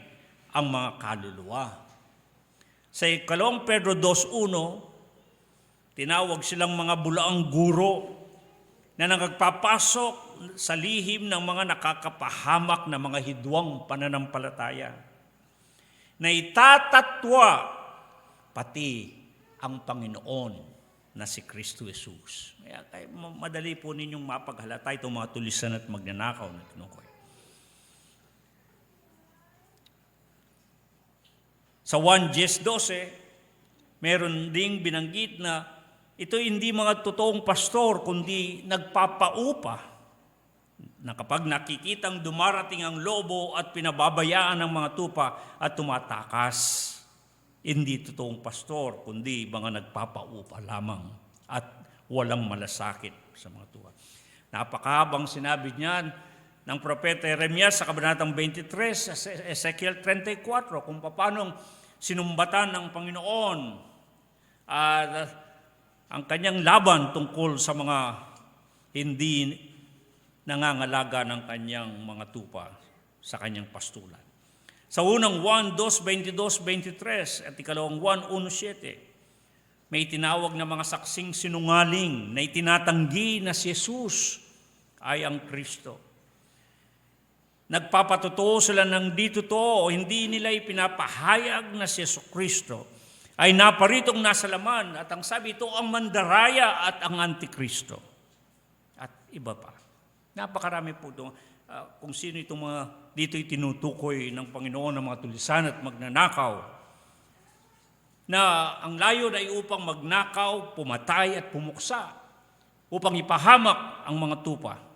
ang mga kaluluwa. Sa 2 Pedro 2:1, tinawag silang mga bulaang guro na nagpapasok sa lihim ng mga nakakapahamak na mga hidwang pananampalataya, na itatatwa pati ang Panginoon na si Kristo Jesus. Kaya madali po ninyong mapaghalata itong mga tulisan at magnanakaw na tinukoy. Sa 1:12, meron ding binanggit na ito hindi mga totoong pastor, kundi nagpapaupa na kapag nakikitang dumarating ang lobo at pinababayaan ng mga tupa at tumatakas, hindi totoong pastor, kundi mga nagpapaupa lamang at walang malasakit sa mga tupa. Napakahabang sinabi niyan ng propeta Jeremias sa kabanatang 23 sa Ezekiel 34 kung paano sinumbatan ng Panginoon at ang kanyang laban tungkol sa mga hindi nangangalaga ng kanyang mga tupa sa kanyang pastulan. Sa unang 1:22-23 at ikalawang 1:1-7, may tinawag na mga saksing sinungaling na itinatanggi na si Jesus ay ang Kristo. Nagpapatotoo sila ng di totoo o hindi nila ipinapahayag na si Jesus Kristo ay naparitong nasa laman at ang sabi ito ang mandaraya at ang antikristo. At iba pa. Napakarami po ito. Kung sino itong mga dito itinutukoy ng Panginoon ng mga tulisan at magnanakaw na ang layo ay upang magnakaw, pumatay at pumuksa upang ipahamak ang mga tupa.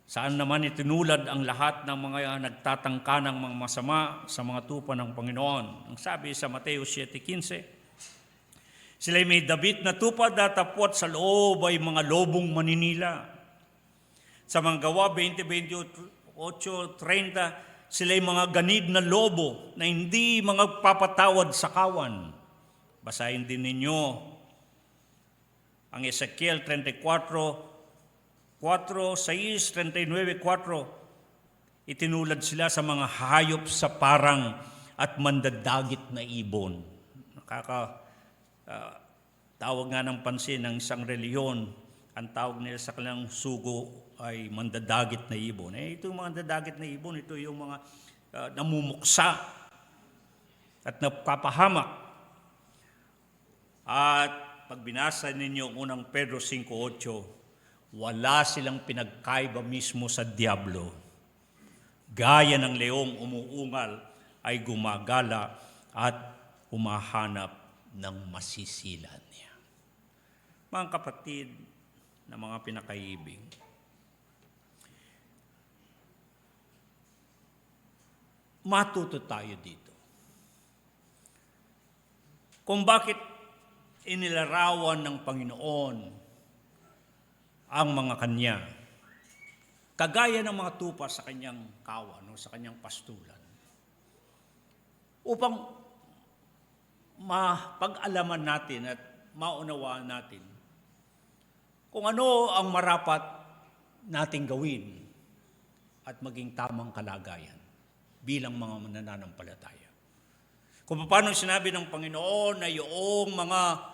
Saan naman itinulad ang lahat ng mga nagtatangka ng mga masama sa mga tupa ng Panginoon? Ang sabi sa Mateo 7:15, sila'y may dabit na tupa datapwat sa loob ay mga lobong maninila. Sa mga gawa 20:28-30, sila'y mga ganid na lobo na hindi mga papatawad sa kawan. Basahin din ninyo ang Ezekiel 34:4, itinulad sila sa mga hayop sa parang at mandadagit na ibon. Tawag nga ng pansin ng isang reliyon, ang tawag nila sa kanilang sugo ay mandadagit na ibon. Ito yung mga mandadagit na ibon, ito yung mga namumuksa at nagpapahamak. At pag binasa ninyo ang unang Pedro 5:8, wala silang pinagkaiba mismo sa diablo. Gaya ng leong umuungal ay gumagala at humahanap ng masisilan niya. Mga kapatid na mga pinakaibig, matuto tayo dito. Kung bakit inilarawan ng Panginoon ang mga kanya, kagaya ng mga tupa sa kanyang kawan o sa kanyang pastulan, upang mapag-alaman natin at maunawaan natin kung ano ang marapat nating gawin at maging tamang kalagayan bilang mga mananampalataya. Kung paano sinabi ng Panginoon na yung mga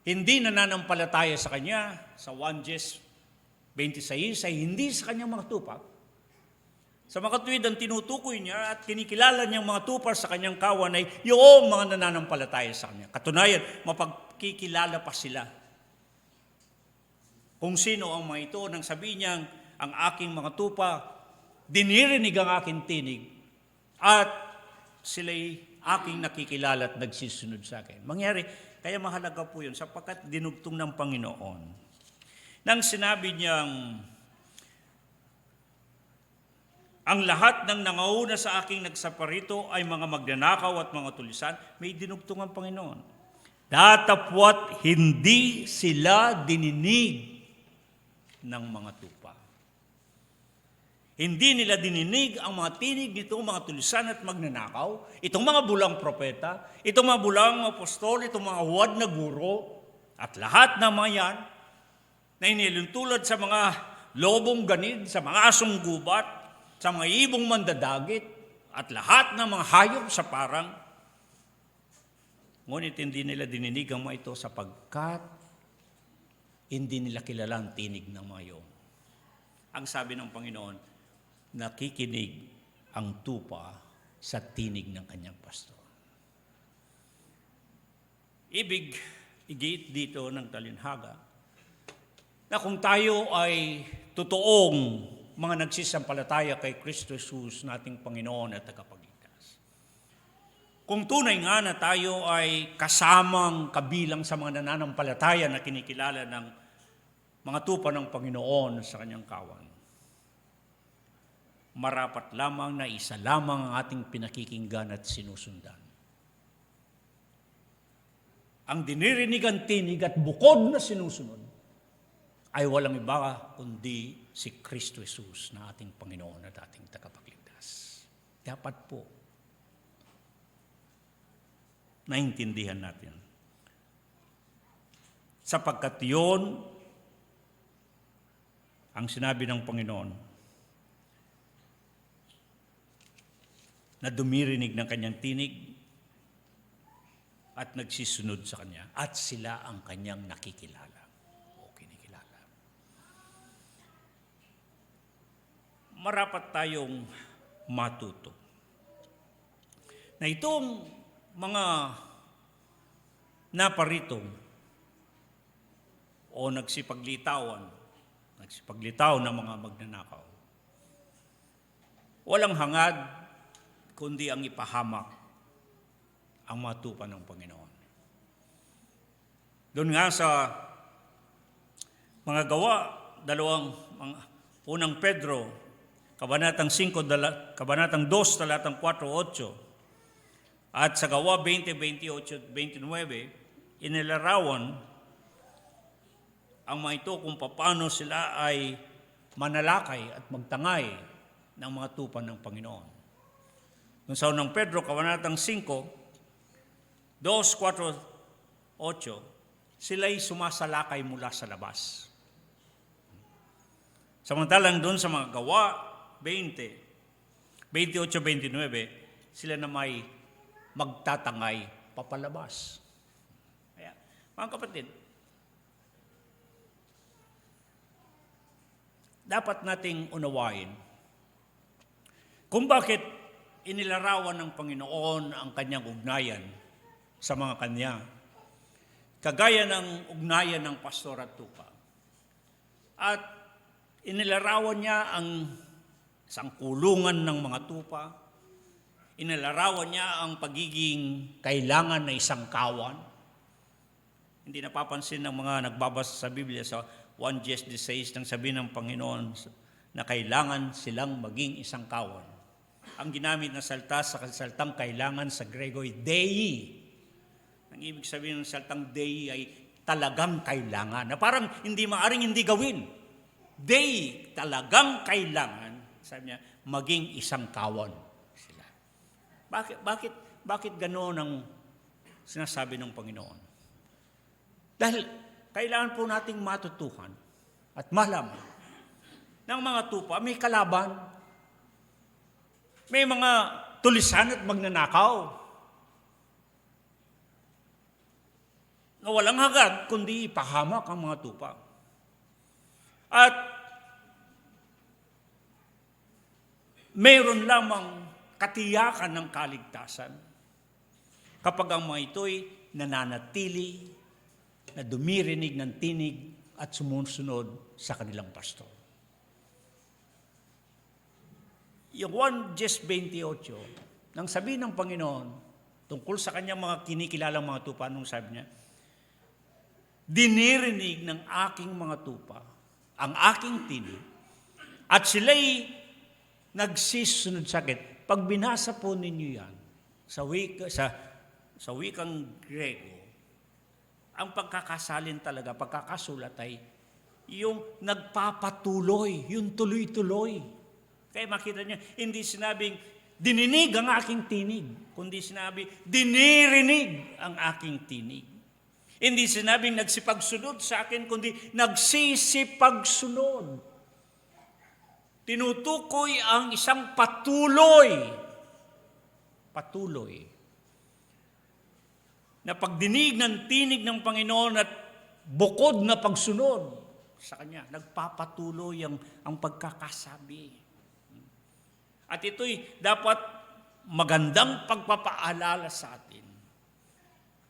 hindi nananampalataya sa Kanya, sa 1:26, ay hindi sa Kanyang mga tupa. Sa mga tuwid, ang tinutukoy niya at kinikilala niyang mga tupa sa Kanyang kawan ay yung mga nananampalataya sa Kanya. Katunayan, mapagkikilala pa sila. Kung sino ang mga ito, nang sabihin niyang, ang aking mga tupa, dinirinig ang aking tinig, at sila'y aking nakikilala at nagsisunod sa akin. Kaya mahalaga po yun, sapagkat dinugtong ng Panginoon. Nang sinabi niyang, ang lahat ng nangauna sa aking nagsaparito ay mga magnanakaw at mga tulisan, may dinugtong ang Panginoon. Datapwat hindi sila dininig ng mga tupa. Hindi nila dininig ang mga tinig nitong mga tulisan at magnanakaw, itong mga bulang propeta, itong mga bulang apostol, itong mga huwad na guro, at lahat ng mga yan na iniluntulad sa mga lobong ganid, sa mga asong gubat, sa mga ibong mandadagit, at lahat ng mga hayop sa parang. Ngunit hindi nila dininig ang mga ito sapagkat hindi nila kilala ang tinig ng mga iyon. Ang sabi ng Panginoon, nakikinig ang tupa sa tinig ng kanyang pastor. Igiit dito ng talinhaga na kung tayo ay totoong mga nagsisampalataya kay Kristo Jesus nating Panginoon at tagapagligtas. Kung tunay nga na tayo ay kasamang kabilang sa mga nananampalataya na kinikilala ng mga tupa ng Panginoon sa kanyang kawan, marapat lamang na isa lamang ang ating pinakikinggan at sinusundan. Ang dinirinig ang tinig at bukod na sinusunod ay walang iba kundi si Kristo Jesus na ating Panginoon at ating tagapagligtas. Dapat po naintindihan natin. Sapagkat yun ang sinabi ng Panginoon na dumirinig ng kanyang tinig at nagsisunod sa kanya, at sila ang kanyang nakikilala o kinikilala. Marapat tayong matuto na itong mga naparito o nagsipaglitaw ng mga magnanakaw, walang hangad kundi ang ipahamak ang mga tupa ng Panginoon. Doon nga sa mga gawa, unang Pedro, kabanatang 2, talatang 4, 8, at sa gawa 20, 28, 29, inilarawan ang mga ito kung paano sila ay manalakay at magtangay ng mga tupa ng Panginoon. Nung sa unang Pedro, kabanatang 5, 2, 4, 8, sila'y sumasalakay mula sa labas. Samantalang doon sa mga gawa, 20, 28, 29, sila na may magtatangay papalabas. Kaya, mga kapatid, dapat nating unawain kung bakit inilarawan ng Panginoon ang kanyang ugnayan sa mga kanya, kagaya ng ugnayan ng pastor at tupa. At inilarawan niya ang isang kulungan ng mga tupa, inilarawan niya ang pagiging kailangan na isang kawan. Hindi napapansin ng mga nagbabasa sa Biblia sa 1 Jes 16 nang sabihin ng Panginoon na kailangan silang maging isang kawan. Ang ginamit na salta sa salitang kailangan sa Grego ay Dei. Ang ibig sabihin ng salitang Dei ay talagang kailangan. Na parang hindi maaring hindi gawin. Dei, talagang kailangan, sabi niya, maging isang kawan sila. Bakit ganoon ang sinasabi ng Panginoon? Dahil kailangan po nating matutuhan at malaman ng mga tupa, may kalaban, may mga tulisan at magnanakaw na walang hagad kundi ipahamak ang mga tupa. At mayroon lamang katiyakan ng kaligtasan kapag ang mga ito'y nananatili, na dumirinig ng tinig at sumusunod sa kanilang pastor. Yung 1 Jes 28, nang sabihin ng Panginoon tungkol sa kanyang mga kinikilalang mga tupa, nung sabi niya, dinirinig ng aking mga tupa ang aking tinig at sila'y nagsisunod sa akin. Pag binasa po ninyo yan sa wikang Grego, ang pagkakasalin talaga, pagkakasulat ay yung nagpapatuloy, yung tuloy-tuloy. Kaya makita niya, hindi sinabing dininig ang aking tinig, kundi sinabi dinirinig ang aking tinig. Hindi sinabing nagsipagsunod sa akin, kundi nagsisipagsunod. Tinutukoy ang isang patuloy. Patuloy. Na pagdinig ng tinig ng Panginoon at bukod na pagsunod sa Kanya, nagpapatuloy ang pagkakasabi. At ito'y dapat magandang pagpapaalala sa atin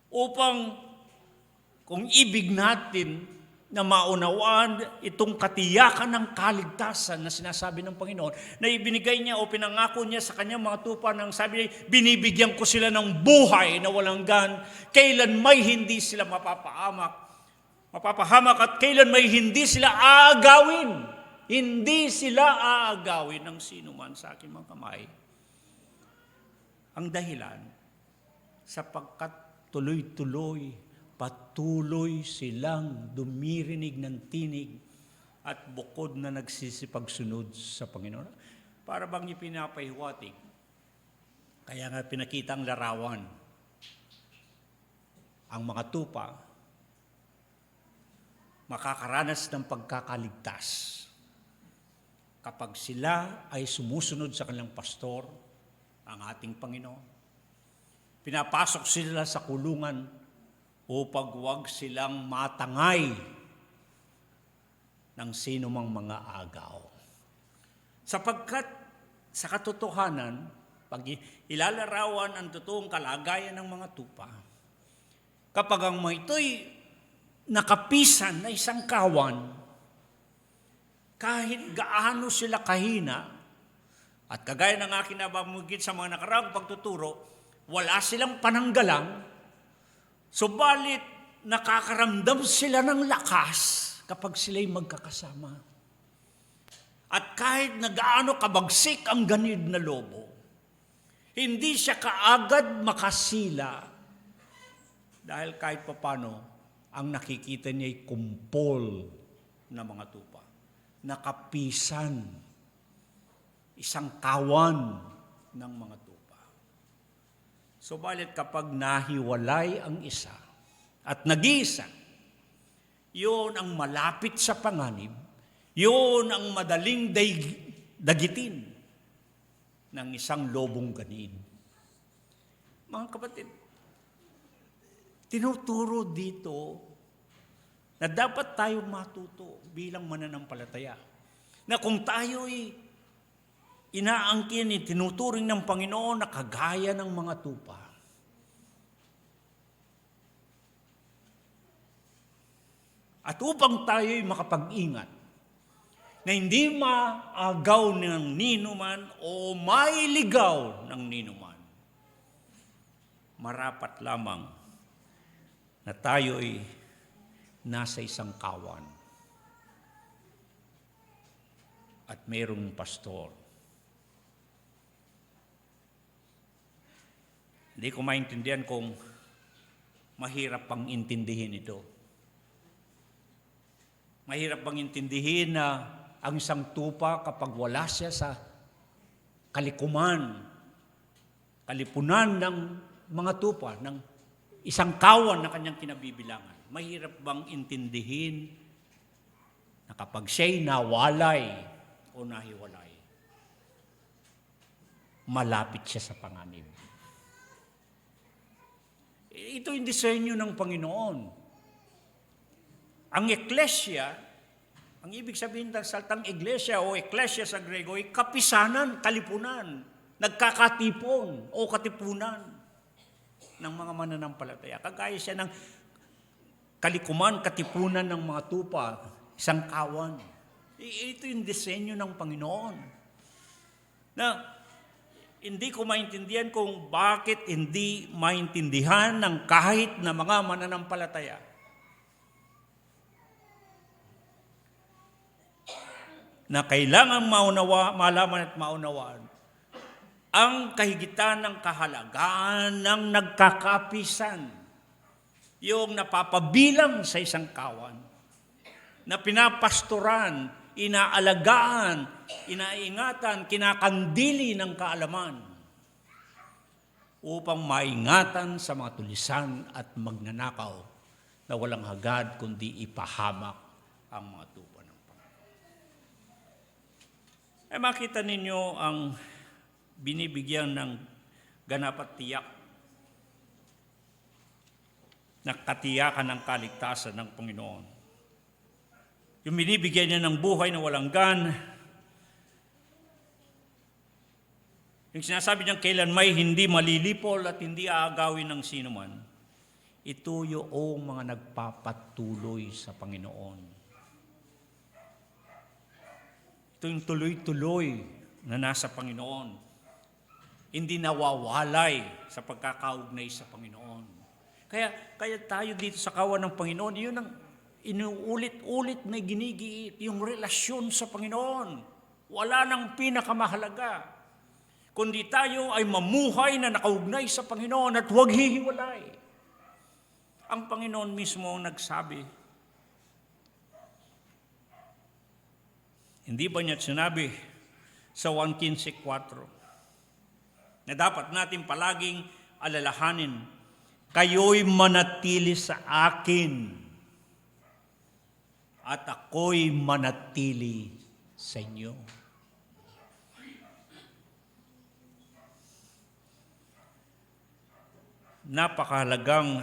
upang kung ibig natin na maunawaan itong katiyakan ng kaligtasan na sinasabi ng Panginoon, na ibinigay niya o pinangako niya sa kanyang mga tupa nang sabi niya, binibigyan ko sila ng buhay na walang gan, kailan may hindi sila mapapahamak at kailan may hindi sila aagawin. Hindi sila aagawin ng sino man sa aking mga kamay. Ang dahilan, sapagkat tuloy-tuloy, patuloy silang dumirinig ng tinig at bukod na nagsisipagsunod sa Panginoon. Para bang ipinapahiwatig. Kaya nga pinakita ang larawan. Ang mga tupa, makakaranas ng pagkakaligtas kapag sila ay sumusunod sa kanilang pastor, ang ating Panginoon. Pinapasok sila sa kulungan upang huwag silang matangay ng sino mang mga agaw. Sapagkat sa katotohanan, pag ilalarawan ang totoong kalagayan ng mga tupa, kapag ang mga ito'y nakapisan na isang kawan, kahit gaano sila kahina, at kagaya ng aking nabamugit sa mga nakaraang pagtuturo, wala silang pananggalang, subalit nakakaramdam sila ng lakas kapag sila'y magkakasama. At kahit na gaano kabagsik ang ganid na lobo, hindi siya kaagad makasila dahil kahit papano ang nakikita niya'y kumpol na mga tupa. Nakapisan, isang kawan ng mga tupa. Subalit kapag nahiwalay ang isa at nag-iisa, yun ang malapit sa panganib, yun ang madaling dagitin ng isang lobong ganid. Mga kapatid, tinuturo dito na dapat tayo matuto bilang mananampalataya. Na kung tayo'y inaangkin, tinuturing ng Panginoon na kagaya ng mga tupa, at upang tayo'y makapag-ingat na hindi maagaw ng ninuman o mailigaw ng ninuman, marapat lamang na tayo'y nasa isang kawan at mayroong pastor. Hindi ko maintindihan kung mahirap pang intindihin ito. Mahirap bang intindihin na ang isang tupa kapag wala siya sa kalipunan ng mga tupa, ng isang kawan na kanyang kinabibilangan. Mahirap bang intindihin na kapag siya'y nawalay o nahiwalay, malapit siya sa panganib. Ito yung disenyo ng Panginoon. Ang eklesia, ang ibig sabihin ng salitang iglesia o eklesia sa Grego ay kapisanan, kalipunan, nagkakatipon o katipunan ng mga mananampalataya. Kagaya siya ng kalikuman, katipunan ng mga tupa, isang kawan. Ito yung disenyo ng Panginoon. Na hindi ko maintindihan kung bakit hindi maintindihan ng kahit na mga mananampalataya na kailangan malaman at maunawaan ang kahigitan ng kahalagaan ng nagkakapisan, yung napapabilang sa isang kawan, na pinapastoran, inaalagaan, inaingatan, kinakandili ng kaalaman upang maingatan sa mga tulisan at magnanakaw na walang hagad kundi ipahamak ang mga tupa ng Panginoon. Ay makita ninyo ang binibigyan ng ganap at tiyak na katiyakan ng kaligtasan ng Panginoon. Yung binibigyan niya ng buhay na walang gan, yung sinasabi niyang kailan may hindi malilipol at hindi aagawin ng sino man, Ito yung mga nagpapatuloy sa Panginoon. Ito yung tuloy-tuloy na nasa Panginoon. Hindi nawawalay sa pagkakaugnay sa Panginoon. Kaya tayo dito sa kawan ng Panginoon, yun ang inuulit-ulit na ginigiit, yung relasyon sa Panginoon. Wala nang pinakamahalaga. Kundi tayo ay mamuhay na nakaugnay sa Panginoon at huwag hihiwalay. Ang Panginoon mismo ang nagsabi. Hindi ba niya sinabi sa 1:15:4 na dapat natin palaging alalahanin, kayo'y manatili sa akin at ako'y manatili sa inyo. Napakahalagang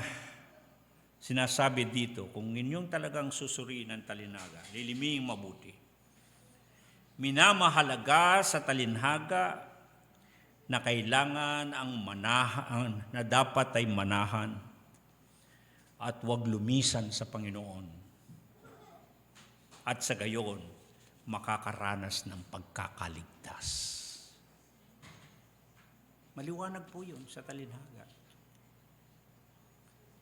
sinasabi dito, kung inyong talagang susuriin ang talinhaga, liliming mabuti. Minamahalaga sa talinhaga na kailangan ang manahan, na dapat ay manahan at huwag lumisan sa Panginoon. At sa gayon, makakaranas ng pagkakaligtas. Maliwanag po yun sa talinhaga.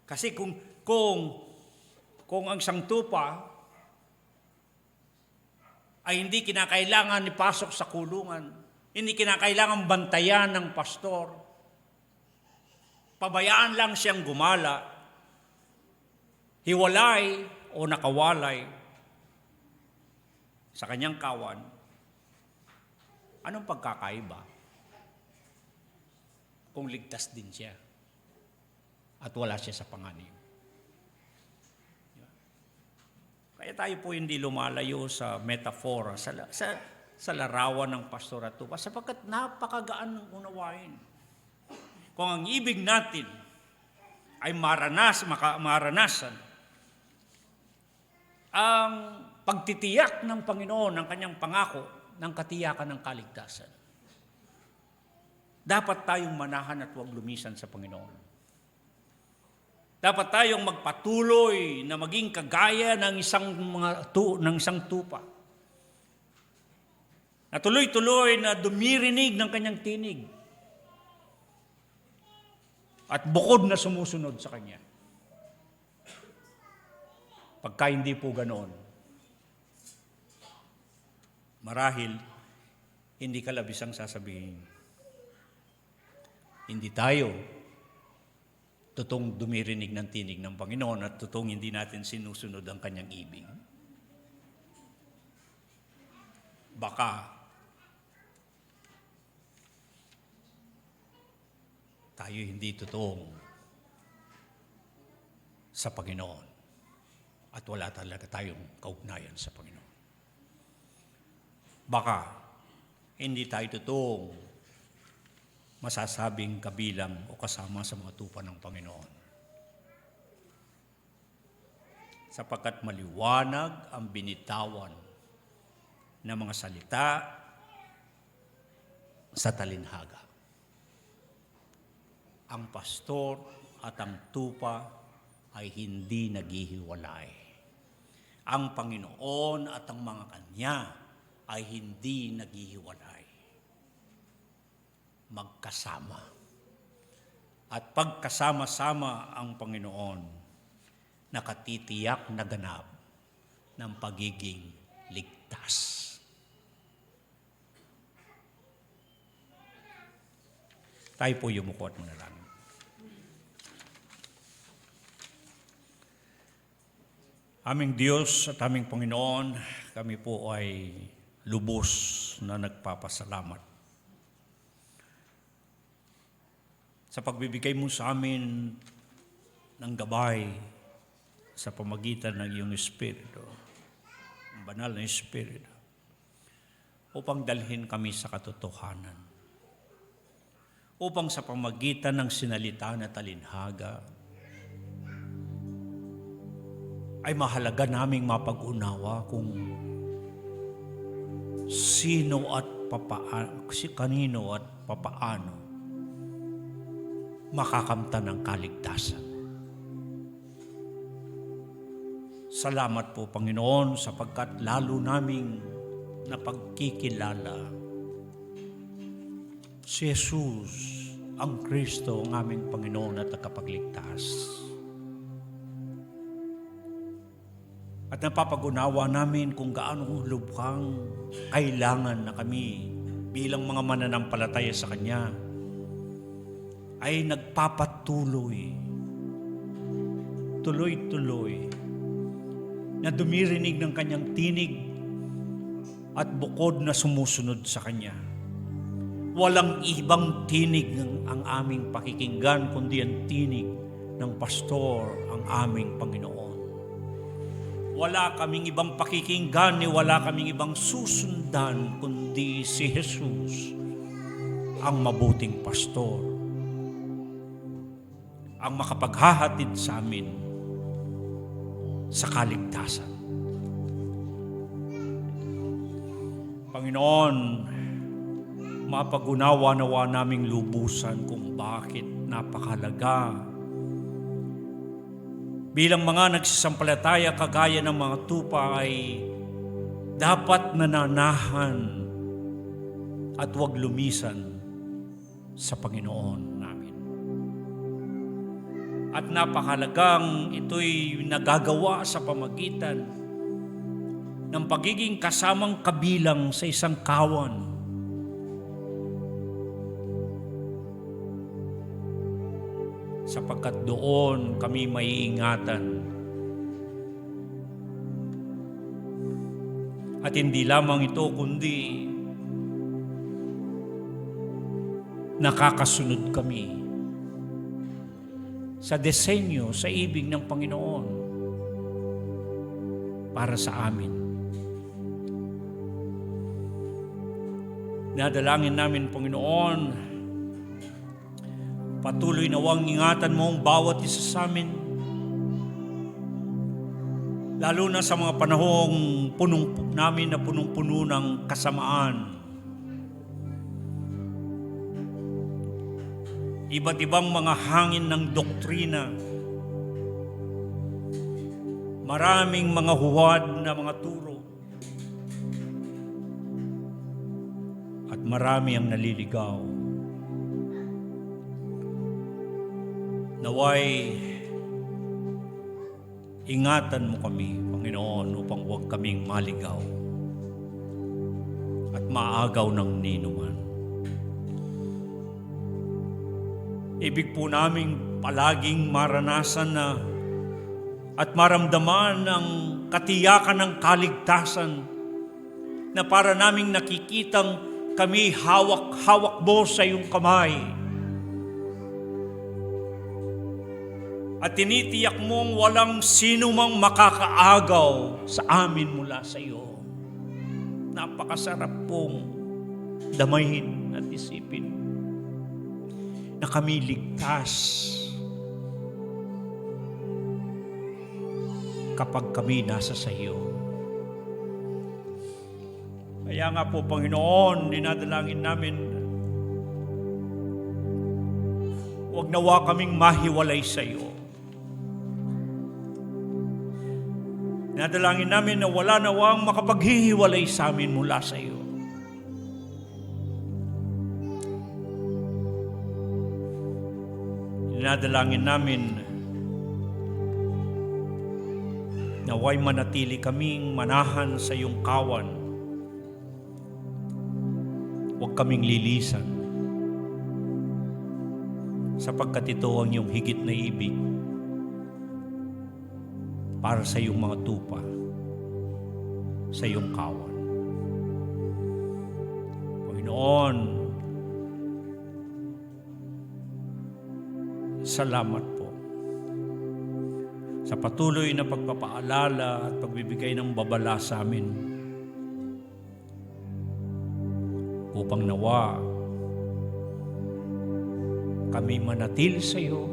Kasi kung ang isang tupa ay hindi kinakailangan ipasok sa kulungan, hindi kinakailangan bantayan ng pastor, pabayaan lang siyang gumala, hiwalay o nakawalay sa kanyang kawan, anong pagkakaiba kung ligtas din siya at wala siya sa panganib? Kaya tayo po hindi lumalayo sa metaphor, sa larawan ng pastor at tupa, sapagkat napakagaan ng unawain. Kung ang ibig natin ay maranasan ang pagtitiyak ng Panginoon ng kanyang pangako ng katiyakan ng kaligtasan, dapat tayong manahan at huwag lumisan sa Panginoon. Dapat tayong magpatuloy na maging kagaya ng isang tupa. Na tuloy-tuloy na dumirinig ng kanyang tinig. At bukod na sumusunod sa kanya. Pagka hindi po ganoon, marahil hindi ka labisang sasabihin, hindi tayo totoong dumirinig ng tinig ng Panginoon at totoong hindi natin sinusunod ang kanyang ibig. Baka tayo hindi totoong sa Panginoon at wala talaga tayong kaugnayan sa Panginoon. Baka hindi tayo totoong masasabing kabilang o kasama sa mga tupa ng Panginoon. Sapagkat maliwanag ang binitawan ng mga salita sa talinhaga. Ang pastor at ang tupa ay hindi naghihiwalay. Ang Panginoon at ang mga kanya ay hindi naghihiwalay. Magkasama. At pagkasama-sama ang Panginoon, nakatitiyak na ganap ng pagiging ligtas. Tayo po yumuko at manalangin. Aming Diyos at aming Panginoon, kami po ay lubos na nagpapasalamat sa pagbibigay mo sa amin ng gabay sa pamagitan ng iyong Espiritu, ang banal na Espiritu, upang dalhin kami sa katotohanan. Upang sa pamagitan ng sinalita na talinhaga, ay mahalaga naming mapag-unawa kung kanino at papaano makakamtan ng kaligtasan. Salamat po, Panginoon, sapagkat lalo naming napagkikilala si Jesus, ang Kristo, ang aming Panginoon at tagapagligtas. At napapag-unawa namin kung gaano lubhang kailangan na kami bilang mga mananampalataya sa Kanya ay nagpapatuloy, tuloy-tuloy, na dumirinig ng Kanyang tinig at bukod na sumusunod sa Kanya. Walang ibang tinig ang aming pakikinggan kundi ang tinig ng pastor, ang aming Panginoon. Wala kaming ibang pakikinggan, wala kaming ibang susundan kundi si Jesus, ang mabuting pastor, ang makapaghahatid sa amin sa kaligtasan. Panginoon, mapag-unawa-nawa naming lubusan kung bakit napakahalaga bilang mga nagsisampalataya kagaya ng mga tupa ay dapat nananahan at huwag lumisan sa Panginoon namin. At napakahalagang ito'y nagagawa sa pamagitan ng pagiging kasamang kabilang sa isang kawan. Sapagkat doon kami maiingatan. At hindi lamang ito, kundi nakakasunod kami sa disenyo, sa ibig ng Panginoon para sa amin. Nadalangin namin, Panginoon, patuloy nawang ingatan mo ang bawat isa sa amin, lalo na sa mga panahong namin na punong-puno ng kasamaan. Iba't ibang mga hangin ng doktrina, maraming mga huwad na mga turo, at marami ang naliligaw. Naway, ingatan mo kami, Panginoon, upang huwag kaming maligaw at maagaw ng ninuman. Ibig po naming palaging maranasan na at maramdaman ang katiyakan ng kaligtasan na para naming nakikitang kami hawak-hawak mo sa iyong kamay. At tinitiyak mong walang sino mang makakaagaw sa amin mula sa iyo. Napakasarap pong damahin at isipin na kami ligtas kapag kami nasa sa iyo. Kaya nga po, Panginoon, dinadalangin namin, huwag nawa kaming mahiwalay sa iyo. Nadalangin namin na wala nawang makapaghihiwalay sa amin mula sa iyo. Nadalangin namin naway manatili kaming manahan sa iyong kawan. Huwag kaming lilisan, sapagkat ito ang iyong higit na ibig para sa iyong mga tupa, sa iyong kawan. Panginoon, salamat po sa patuloy na pagpapaalala at pagbibigay ng babala sa amin upang nawa kami manatil sa iyo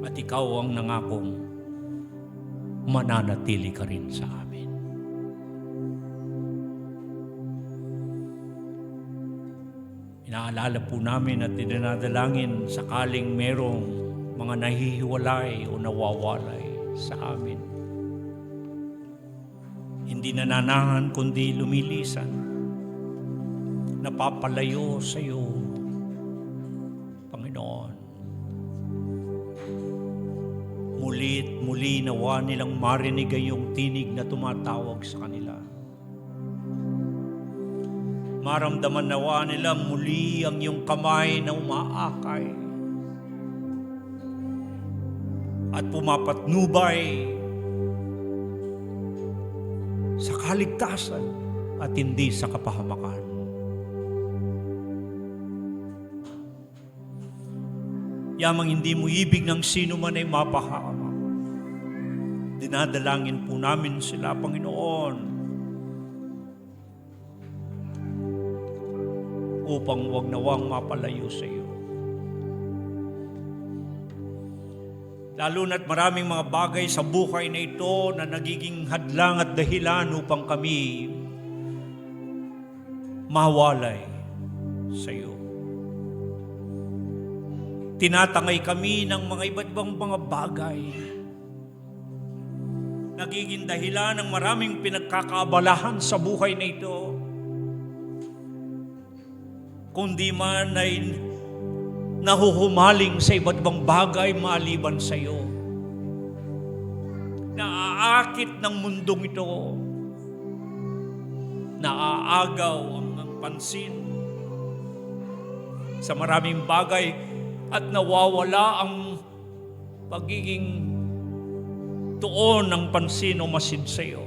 at ikaw ang nangakong mananatili ka rin sa amin. Inaalala po namin at dinadalangin sakaling merong mga nahihiwalay o nawawalay sa amin. hindi nananahan kundi lumilisan, napapalayo sa iyo, Panginoon. Muli't muli nawa nilang marinig ang iyong tinig na tumatawag sa kanila. Maramdaman nawa nila muli ang iyong kamay na umaakay at pumapatnubay sa kaligtasan at hindi sa kapahamakan. Yamang hindi mo ibig ng sino man ay mapahamak. Dinadalangin po namin sila, Panginoon, upang huwag nawang mapalayo sa iyo. Lalo na't maraming mga bagay sa buhay na ito na nagiging hadlang at dahilan upang kami mawalay sa iyo. Tinatangay kami ng mga iba't ibang mga bagay. Nagiging dahilan ng maraming pinagkakaabalahan sa buhay na ito. Kundi man ay nahuhumaling sa iba't ibang bagay maliban sa iyo. Naaakit ng mundong ito. Naaagaw ang pansin sa maraming bagay at nawawala ang pagiging tuon ng pansin o masid sa iyo.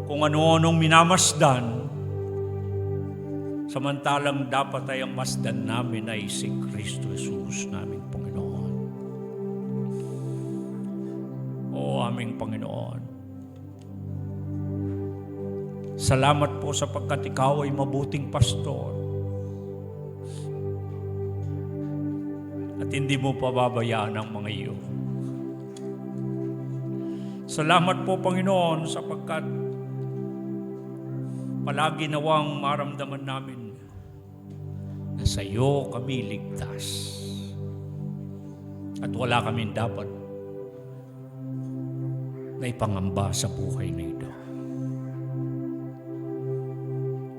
Kung ano-anong minamasdan, samantalang dapat ay ang masdan namin ay si Kristo Jesus naming Panginoon. O aming Panginoon, salamat po sapagkat ikaw ay mabuting pastor at hindi mo pababayaan ang mga iyo. Salamat po, Panginoon, sapagkat palagi nawang maramdaman namin na sa iyo kami ligtas at wala kaming dapat na ipangamba sa buhay na ito.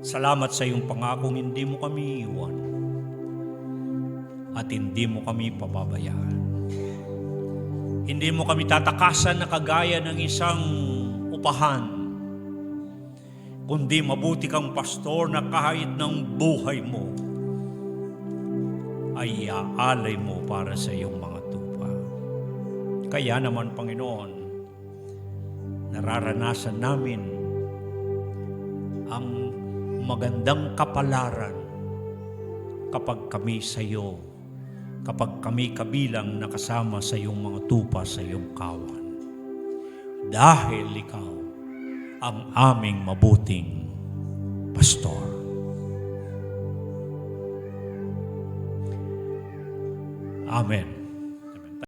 Salamat sa iyong pangakong hindi mo kami iwan at hindi mo kami pababayaan. Hindi mo kami tatakasan na kagaya ng isang upahan, kundi mabuti kang pastor na kahit ng buhay mo ay iaalay mo para sa iyong mga tupa. Kaya naman, Panginoon, nararanasan namin ang magandang kapalaran kapag kami sa iyo, kapag kami kabilang nakasama sa iyong mga tupa, sa iyong kawan. Dahil ikaw ang aming mabuting pastor. Amen.